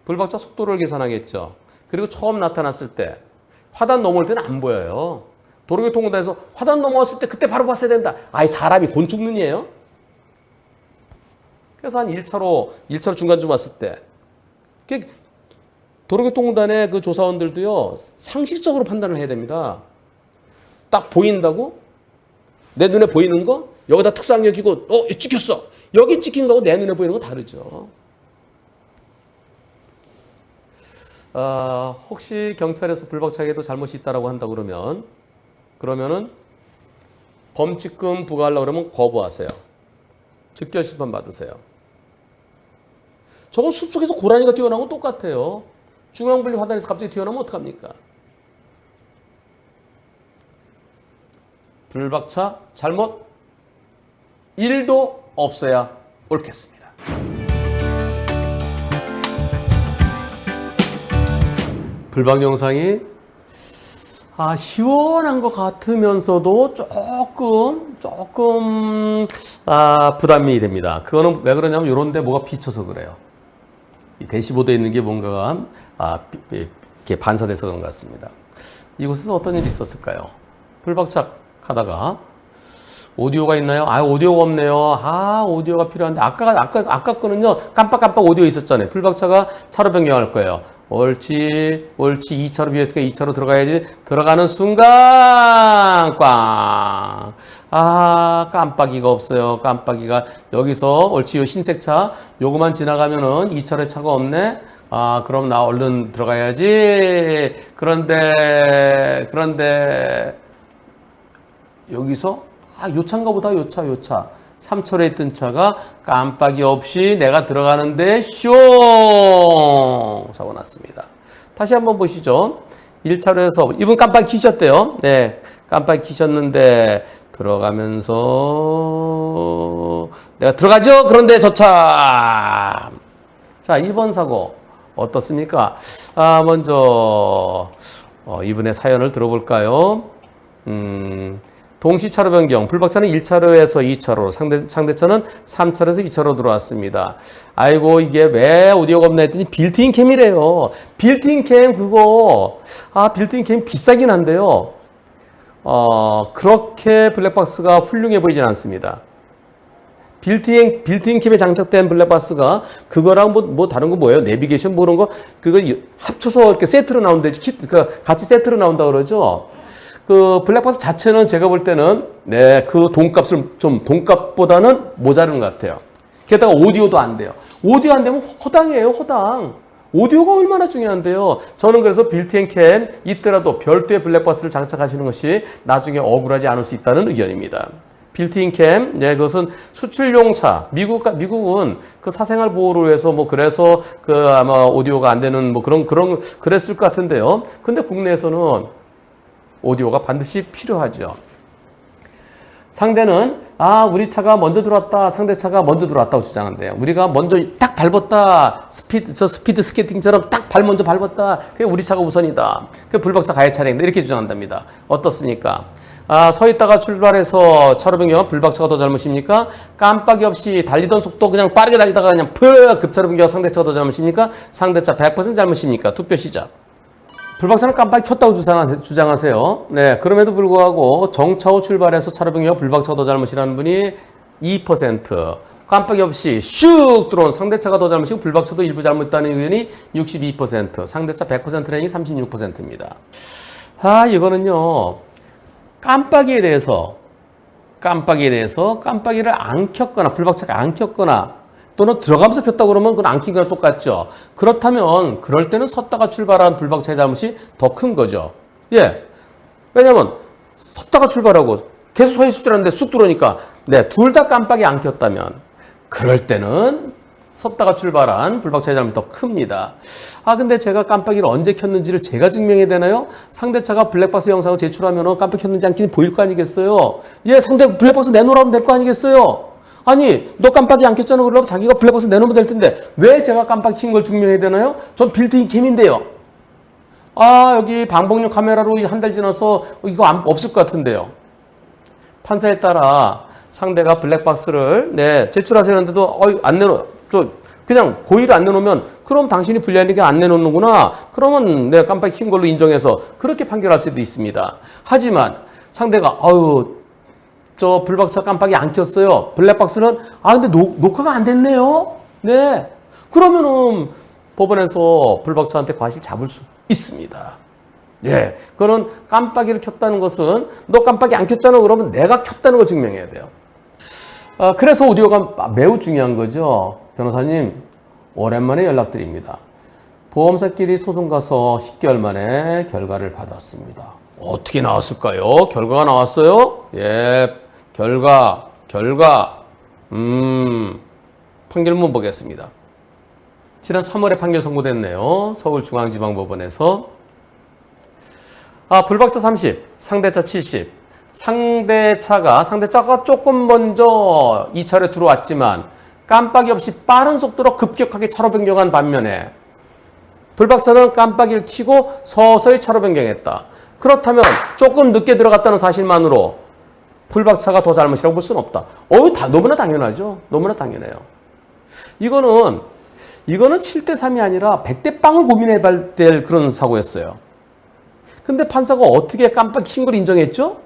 불박차 속도를 계산하겠죠. 그리고 처음 나타났을 때 화단 넘어올 때는 안 보여요. 도로교통공단에서 화단 넘어왔을 때 그때 바로 봤어야 된다. 사람이 곤충 눈이에요? 그래서 한 1차로 중간쯤 왔을 때 도로교통공단의 그 조사원들도요 상식적으로 판단을 해야 됩니다. 딱 보인다고? 내 눈에 보이는 거? 여기다 특수학력 끼고 찍혔어. 여기 찍힌 거하고 내 눈에 보이는 거 다르죠. 혹시 경찰에서 불박차에도 잘못이 있다고 한다 그러면은 범칙금 부과하려고 그러면 거부하세요. 즉결 심판 받으세요. 저건 숲속에서 고라니가 뛰어나온 건 똑같아요. 중앙분리 화단에서 갑자기 튀어나오면 어떡합니까? 불박차 잘못 1도 없어야 옳겠습니다. 불박 영상이 시원한 것 같으면서도 조금 부담이 됩니다. 그거는 왜 그러냐면 이런 데 뭐가 비쳐서 그래요. 이 대시보드에 있는 게 뭔가가 이렇게 반사돼서 그런 것 같습니다. 이곳에서 어떤 일이 있었을까요? 불박차 하다가 오디오가 있나요? 오디오가 없네요. 오디오가 필요한데 아까 거는요 깜빡깜빡 오디오 있었잖아요. 불박차가 차로 변경할 거예요. 옳지 2차로 비했으니까 2차로 들어가야지. 들어가는 순간 꽝. 깜빡이가 없어요. 깜빡이가 여기서 옳지 요 흰색 차 요거만 지나가면은 2차로에 차가 없네. 그럼 나 얼른 들어가야지. 그런데 여기서 요 차인가 보다. 요 차 3차로에 있던 차가 깜빡이 없이 내가 들어가는데 슝 사고 났습니다. 다시 한번 보시죠. 1차로에서 이분 깜빡이 켜셨대요. 네, 깜빡이 켜셨는데 들어가면서 내가 들어가죠. 그런데 저 차. 자, 2번 사고 어떻습니까? 먼저 이분의 사연을 들어볼까요? 동시 차로 변경, 불박차는 1차로에서 2차로, 상대차는 3차로에서 2차로 들어왔습니다. 아이고, 이게 왜 오디오가 없나 했더니 빌트인 캠이래요. 빌트인 캠 그거, 빌트인 캠 비싸긴 한데요. 그렇게 블랙박스가 훌륭해 보이진 않습니다. 빌트인 캠에 장착된 블랙박스가 그거랑 뭐 다른 거 뭐예요? 내비게이션 뭐 그런 거 그거 합쳐서 이렇게 세트로 나온다. 같이 세트로 나온다 그러죠. 그 블랙박스 자체는 제가 볼 때는 그 돈값보다는 모자른 것 같아요. 게다가 오디오도 안 돼요. 오디오 안 되면 허당이에요, 허당. 오디오가 얼마나 중요한데요. 저는 그래서 빌트인 캠 있더라도 별도의 블랙박스를 장착하시는 것이 나중에 억울하지 않을 수 있다는 의견입니다. 빌트인 캠, 그것은 수출용 차. 미국은 그 사생활 보호를 위해서 그래서 아마 오디오가 안 되는 그랬을 것 같은데요. 근데 국내에서는 오디오가 반드시 필요하죠. 상대는 우리 차가 먼저 들어왔다, 상대차가 먼저 들어왔다고 주장한대요. 우리가 먼저 딱 밟았다, 스피드 스케이팅처럼 딱 먼저 밟았다, 그게 우리 차가 우선이다. 그 불박차 가해 차량이다, 이렇게 주장한답니다. 어떻습니까? 서 있다가 출발해서 차로 변경한 불박차가 더 잘못입니까? 깜빡이 없이 달리던 속도 그냥 빠르게 달리다가 그냥 급차로 변경한 상대차가 더 잘못입니까? 상대차 100% 잘못입니까? 투표 시작. 불박차는 깜빡이 켰다고 주장하세요. 그럼에도 불구하고 정차 후 출발해서 차로 변경한 불박차가 더 잘못이라는 분이 2%, 깜빡이 없이 슉 들어온 상대차가 더 잘못이고 불박차도 일부 잘못했다는 의견이 62%, 상대차 100% 랭이 36%입니다. 이거는요, 깜빡이에 대해서 깜빡이를 안 켰거나 불박차가 안 켰거나 또는 들어가면서 켰다고 그러면 그건 안 킨 거랑 똑같죠. 그렇다면 그럴 때는 섰다가 출발한 불박차의 잘못이 더 큰 거죠. 왜냐면 섰다가 출발하고 계속 서 있을 줄 알았는데 쑥 들어오니까 둘 다 깜빡이 안 켰다면 그럴 때는 섰다가 출발한 불박차의 잘못이 더 큽니다. 근데 제가 깜빡이를 언제 켰는지를 제가 증명해야 되나요? 상대차가 블랙박스 영상을 제출하면 깜빡이 켰는지 안 켰는지 보일 거 아니겠어요? 블랙박스 내놓으라면 될 거 아니겠어요? 아니, 너 깜빡이 안 켰잖아. 그러면 자기가 블랙박스 내놓으면 될 텐데 왜 제가 깜빡이 킨 걸 증명해야 되나요? 전 빌트인 캠인데요. 여기 방법용 카메라로 한 달 지나서 이거 없을 것 같은데요. 판사에 따라 상대가 블랙박스를 제출하시는데도 안 내놓, 그냥 고의로 안 내놓으면 그럼 당신이 불리하니까 안 내놓는구나. 그러면 내가 깜빡이 킨 걸로 인정해서 그렇게 판결할 수도 있습니다. 하지만 상대가 저 불박차 깜빡이 안 켰어요. 블랙박스는 근데 녹화가 안 됐네요. 그러면은 법원에서 불박차한테 과실 잡을 수 있습니다. 그거는 깜빡이를 켰다는 것은 너 깜빡이 안 켰잖아. 그러면 내가 켰다는 걸 증명해야 돼요. 그래서 오디오가 매우 중요한 거죠. 변호사님, 오랜만에 연락드립니다. 보험사끼리 소송 가서 10개월 만에 결과를 받았습니다. 어떻게 나왔을까요? 결과가 나왔어요? 결과. 판결문 보겠습니다. 지난 3월에 판결 선고됐네요. 서울중앙지방법원에서. 불박차 30, 상대차 70. 상대차가 조금 먼저 2차로에 들어왔지만 깜빡이 없이 빠른 속도로 급격하게 차로 변경한 반면에 불박차는 깜빡이를 켜고 서서히 차로 변경했다. 그렇다면 조금 늦게 들어갔다는 사실만으로 불박차가 더 잘못이라고 볼 수는 없다. 너무나 당연하죠. 너무나 당연해요. 이거는 7대3이 아니라 100대 빵을 고민해봐야 될 그런 사고였어요. 근데 판사가 어떻게 깜빡이 킨 걸 인정했죠?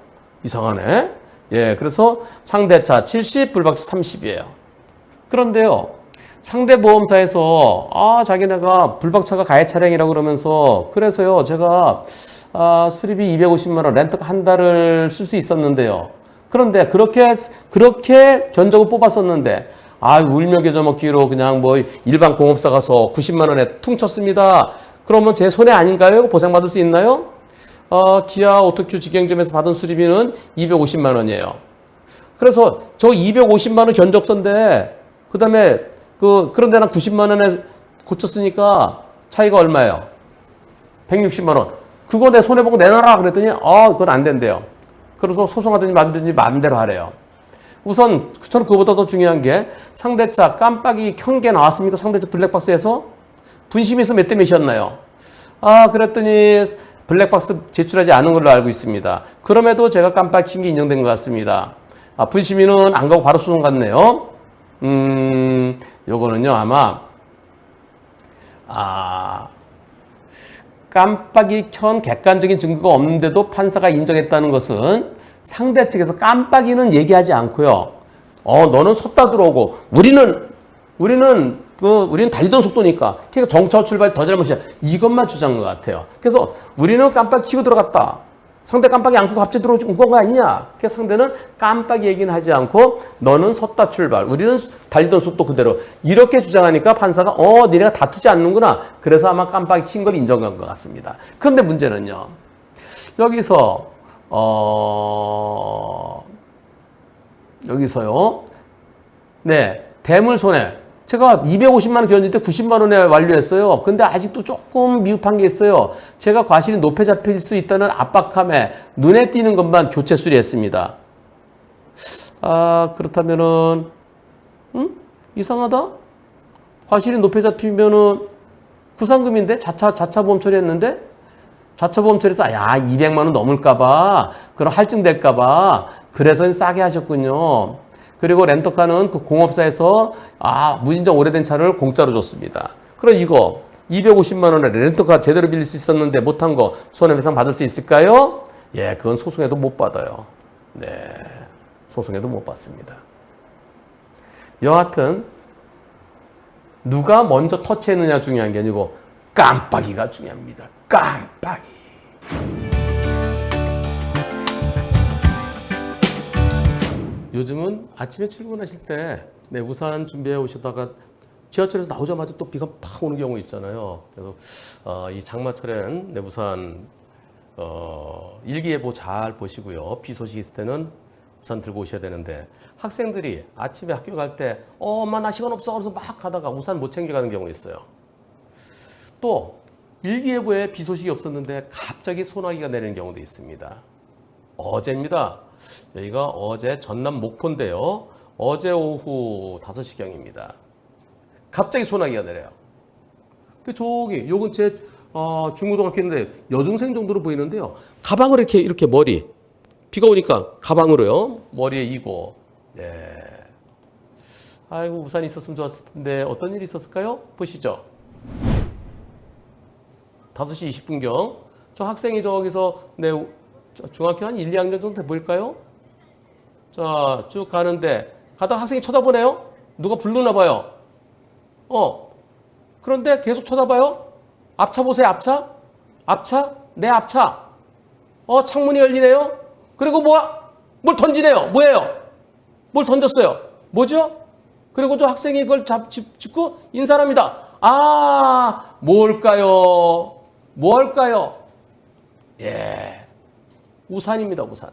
이상하네. 그래서 상대차 70, 불박차 30이에요. 그런데요, 상대 보험사에서 자기네가 불박차가 가해 차량이라고 그러면서 그래서요, 제가 수리비 250만 원, 렌터카 한 달을 쓸 수 있었는데요. 그런데 그렇게 견적을 뽑았었는데 울며 겨자 먹기로 그냥 일반 공업사 가서 90만 원에 퉁쳤습니다. 그러면 제 손해 아닌가요? 보상받을 수 있나요? 기아 오토큐 직영점에서 받은 수리비는 250만 원이에요. 그래서 저 250만 원 견적서인데 그다음에 그런데 난 90만 원에 고쳤으니까 차이가 얼마예요? 160만 원. 그거 내 손해보고 내놔라 그랬더니 그건 안 된대요. 그래서 소송하든지 만든지 마음대로 하래요. 우선 저는 그거보다 더 중요한 게 상대차 깜빡이 켠 게 나왔습니까? 상대차 블랙박스에서 분심에서 몇 대 몇이었나요? 그랬더니 블랙박스 제출하지 않은 걸로 알고 있습니다. 그럼에도 제가 깜빡인 게 인정된 것 같습니다. 분심위는 안 가고 바로 소송 갔네요. 요거는요, 아마, 깜빡이 켠 객관적인 증거가 없는데도 판사가 인정했다는 것은 상대 측에서 깜빡이는 얘기하지 않고요. 너는 섰다 들어오고, 우리는 달리던 속도니까, 그러니까 정차후 출발이 더 잘못이야. 이것만 주장한 것 같아요. 그래서 우리는 깜빡이 켜고 들어갔다. 상대 깜빡이 안 켜고 갑자기 들어온 거 아니냐. 그래서 상대는 깜빡이 얘기는 하지 않고 너는 섰다 출발. 우리는 달리던 속도 그대로. 이렇게 주장하니까 판사가 니네가 다투지 않는구나. 그래서 아마 깜빡이 킨 걸 인정한 것 같습니다. 그런데 문제는요. 여기서요. 네. 대물손해. 제가 250만 원 기원일 때 90만 원에 완료했어요. 근데 아직도 조금 미흡한 게 있어요. 제가 과실이 높게 잡힐 수 있다는 압박함에 눈에 띄는 것만 교체 수리했습니다. 그렇다면은 이상하다? 과실이 높게 잡히면은 구상금인데 자차보험 처리했는데 자차보험 처리해서 200만 원 넘을까봐 그럼 할증될까봐 그래서 싸게 하셨군요. 그리고 렌터카는 그 공업사에서 무진장 오래된 차를 공짜로 줬습니다. 그럼 이거 250만 원에 렌터카 제대로 빌릴 수 있었는데 못한 거 손해배상 받을 수 있을까요? 예, 그건 소송해도 못 받아요. 네, 소송해도 못 받습니다. 여하튼 누가 먼저 터치했느냐 중요한 게 아니고 깜빡이가 중요합니다. 깜빡이. 요즘은 아침에 출근하실 때 우산 준비해 오시다가 지하철에서 나오자마자 또 비가 팍 오는 경우 있잖아요. 그래서 이 장마철엔 우산 일기예보 잘 보시고요. 비 소식 있을 때는 우산 들고 오셔야 되는데 학생들이 아침에 학교 갈 때 엄마 나 시간 없어 그래서 막 가다가 우산 못 챙겨가는 경우 있어요. 또 일기예보에 비 소식이 없었는데 갑자기 소나기가 내리는 경우도 있습니다. 어제입니다. 여기가 어제 전남 목포인데요. 어제 오후 5시경입니다. 갑자기 소나기가 내려요. 저기 요 근처에 중고등학교인데 여중생 정도로 보이는데요. 가방을 이렇게 머리 비가 오니까 가방으로요. 머리에 이고. 네. 아이고 우산이 있었으면 좋았을 텐데 어떤 일이 있었을까요? 보시죠. 5시 20분경 저 학생이 저기서 중학교 한 1, 2학년 정도 돼 보일까요? 자, 쭉 가는데 가다가 학생이 쳐다보네요. 누가 부르나 봐요. 그런데 계속 쳐다봐요. 앞차 보세요. 앞차? 내 앞차. 창문이 열리네요. 그리고 뭘 던지네요. 뭐예요? 뭘 던졌어요? 뭐죠? 그리고 저 학생이 그걸 짚고 인사를 합니다. 뭘까요? 예. 우산입니다, 우산.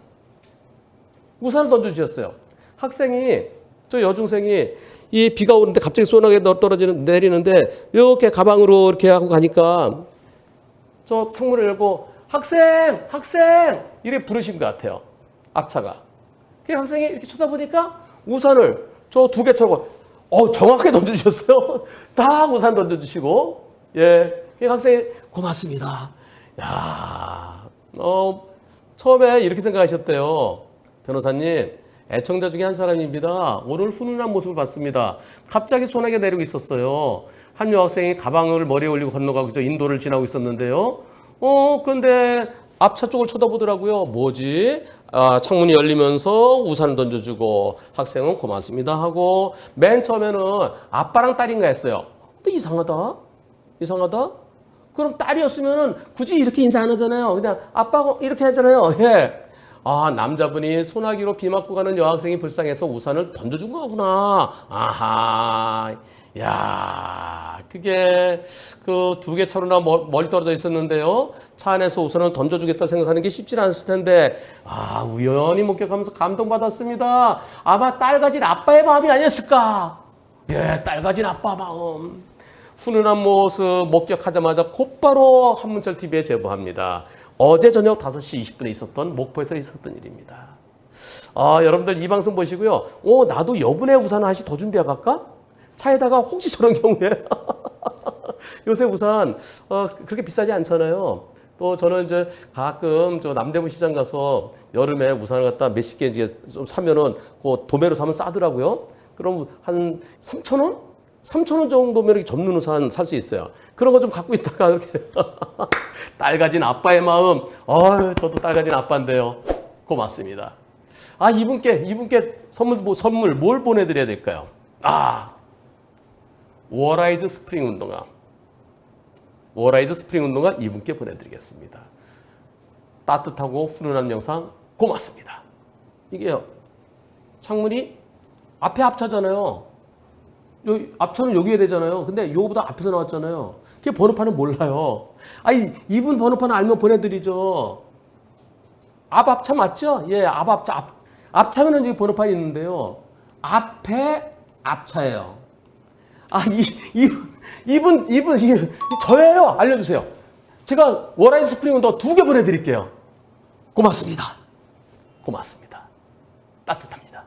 우산을 던져주셨어요. 학생이, 저 여중생이 이 비가 오는데 갑자기 소나기가 내리는데 이렇게 가방으로 이렇게 하고 가니까 저 창문을 열고 학생! 이렇게 부르신 것 같아요. 앞차가. 그 학생이 이렇게 쳐다보니까 우산을 저 2개 차고 정확하게 던져주셨어요. 다 우산 던져주시고 예. 그 학생이 고맙습니다. 야, 처음에 이렇게 생각하셨대요. 변호사님, 애청자 중에 한 사람입니다. 오늘 훈훈한 모습을 봤습니다. 갑자기 소나기가 내리고 있었어요. 한 여학생이 가방을 머리에 올리고 건너가고 인도를 지나고 있었는데요. 그런데 앞차 쪽을 쳐다보더라고요. 뭐지? 창문이 열리면서 우산을 던져주고 학생은 고맙습니다 하고 맨 처음에는 아빠랑 딸인가 했어요. 근데 이상하다. 그럼 딸이었으면은 굳이 이렇게 인사 안 하잖아요. 그냥 아빠가 이렇게 하잖아요. 예. 남자분이 소나기로 비 맞고 가는 여학생이 불쌍해서 우산을 던져준 거구나. 아하. 야, 그게 그 2개 차로나 멀리 떨어져 있었는데요. 차 안에서 우선은 던져주겠다 생각하는 게 쉽지 않았을 텐데, 우연히 목격하면서 감동받았습니다. 아마 딸 가진 아빠의 마음이 아니었을까? 예, 딸 가진 아빠 마음. 훈훈한 모습 목격하자마자 곧바로 한문철 TV에 제보합니다. 어제 저녁 5시 20분에 있었던 목포에서 있었던 일입니다. 여러분들 이 방송 보시고요. 나도 여분의 우산을 하나씩 더 준비해 갈까? 차에다가 혹시 저런 경우에 요새 우산 그렇게 비싸지 않잖아요. 또 저는 이제 가끔 저 남대문 시장 가서 여름에 우산을 갖다 몇십 개 이제 좀 사면은 그 도매로 사면 싸더라고요. 그럼 한 3,000원? 3,000원 정도면 이렇게 접는 우산 살 수 있어요. 그런 거 좀 갖고 있다가 이렇게 딸 가진 아빠의 마음. 저도 딸 가진 아빠인데요. 고맙습니다. 이분께 선물 뭘 보내드려야 될까요? 워라이즈 스프링 운동화. 워라이즈 스프링 운동화 이분께 보내드리겠습니다. 따뜻하고 훈훈한 영상 고맙습니다. 이게요. 창문이 앞에 앞차잖아요. 앞차는 여기에 되잖아요. 근데 요거보다 앞에서 나왔잖아요. 그게 번호판은 몰라요. 이분 번호판 알면 보내드리죠. 앞차 맞죠? 예, 앞차면은 여기 번호판이 있는데요. 앞에 앞차예요. 이분 저예요. 알려주세요. 제가 워라이즈 스프링 운동화 2개 보내드릴게요. 고맙습니다. 따뜻합니다.